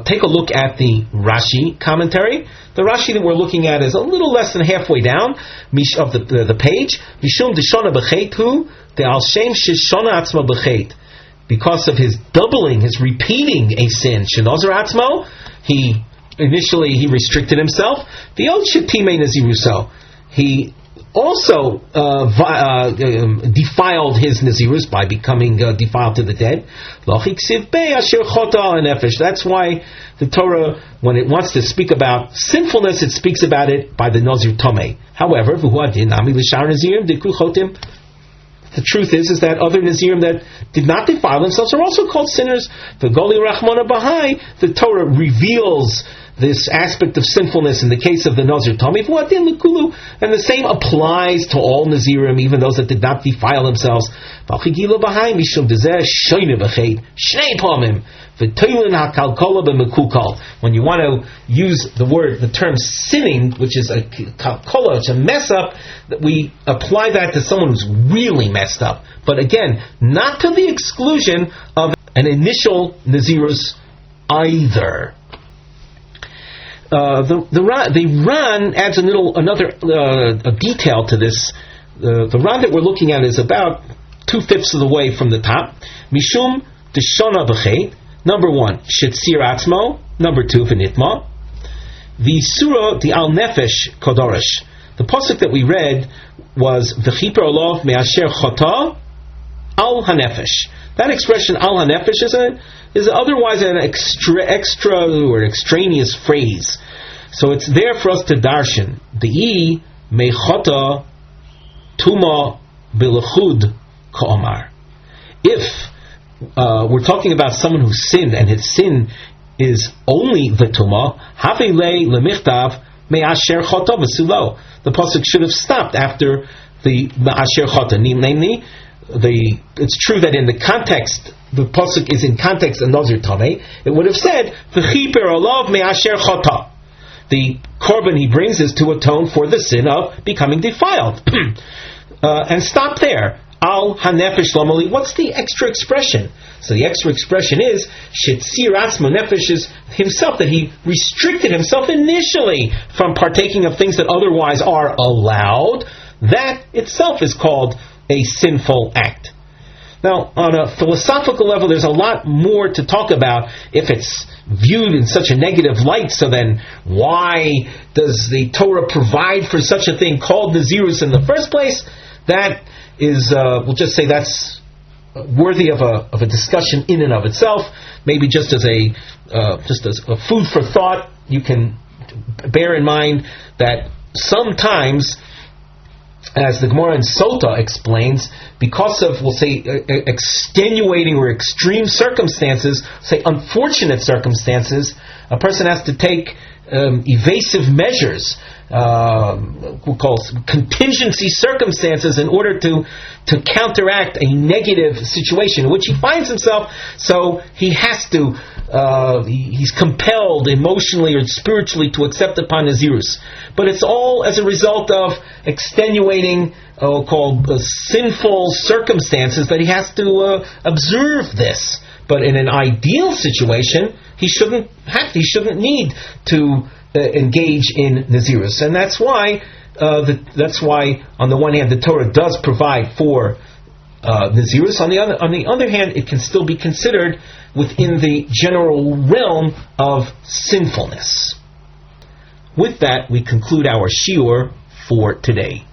take a look at the Rashi commentary. The Rashi that we're looking at is a little less than halfway down of the page. Mishum deshona b'cheitu de'al shem sheshona atzma b'cheit. Because of his doubling, his repeating a sin. Shenozer atzmo, he restricted himself. The old shetime naziruso, he also defiled his Nazirus by becoming defiled to the dead. That's why the Torah, when it wants to speak about sinfulness, it speaks about it by the Nazir Tomei. However, the truth is that other Nazirim that did not defile themselves are also called sinners. The Goli Rachmana Bahai, the Torah reveals this aspect of sinfulness in the case of the Nazir Tomei, and the same applies to all Nazirim, even those that did not defile themselves. When you want to use the term sinning, which is a kalkola, it's a mess up, that we apply that to someone who's really messed up. But again, not to the exclusion of an initial Nazirus either. The Ran adds another detail to this. The Ran that we're looking at is about 2/5 of the way from the top. Mishum deshona b'cheit. Number 1, shetzir atzmo. Number 2, v'nitma. The surah, the al nefesh kodorish. The pasuk that we read was v'chiper olav me'asher chota al hanefesh. That expression al hanefesh is otherwise an extra or extraneous phrase. So it's there for us to darshan. The mechota tuma bilachud ka'omar. If we're talking about someone who sinned and his sin is only the tuma, havilei lemichtav me'asher chota v'sulo. The pasuk should have stopped after the asher chota. Namely, it's true that in the context, the pasuk is in context of Nazir Tomei, it would have said, v'chiper olav me'asher chota. The korban he brings is to atone for the sin of becoming defiled. And stop there. Al hanefesh lamali. What's the extra expression? So the extra expression is, shetzir atzmo nefesh is himself, that he restricted himself initially from partaking of things that otherwise are allowed. That itself is called a sinful act. Now, on a philosophical level, there's a lot more to talk about if it's viewed in such a negative light. So then, why does the Torah provide for such a thing called Nazirus in the first place? That is, we'll just say that's worthy of a discussion in and of itself. Maybe just as a food for thought, you can bear in mind that sometimes, as the Gemara in Sota explains, because of, we'll say, extenuating or extreme circumstances, say unfortunate circumstances, a person has to take evasive measures we'll call contingency circumstances in order to counteract a negative situation in which he finds himself. So he has to, he's compelled emotionally or spiritually to accept upon Nazirus. But it's all as a result of extenuating, called sinful circumstances that he has to observe this. But in an ideal situation, he shouldn't need to engage in Nazirus, and that's why on the one hand the Torah does provide for Nazirus. On the other hand, it can still be considered within the general realm of sinfulness. With that, we conclude our shiur for today.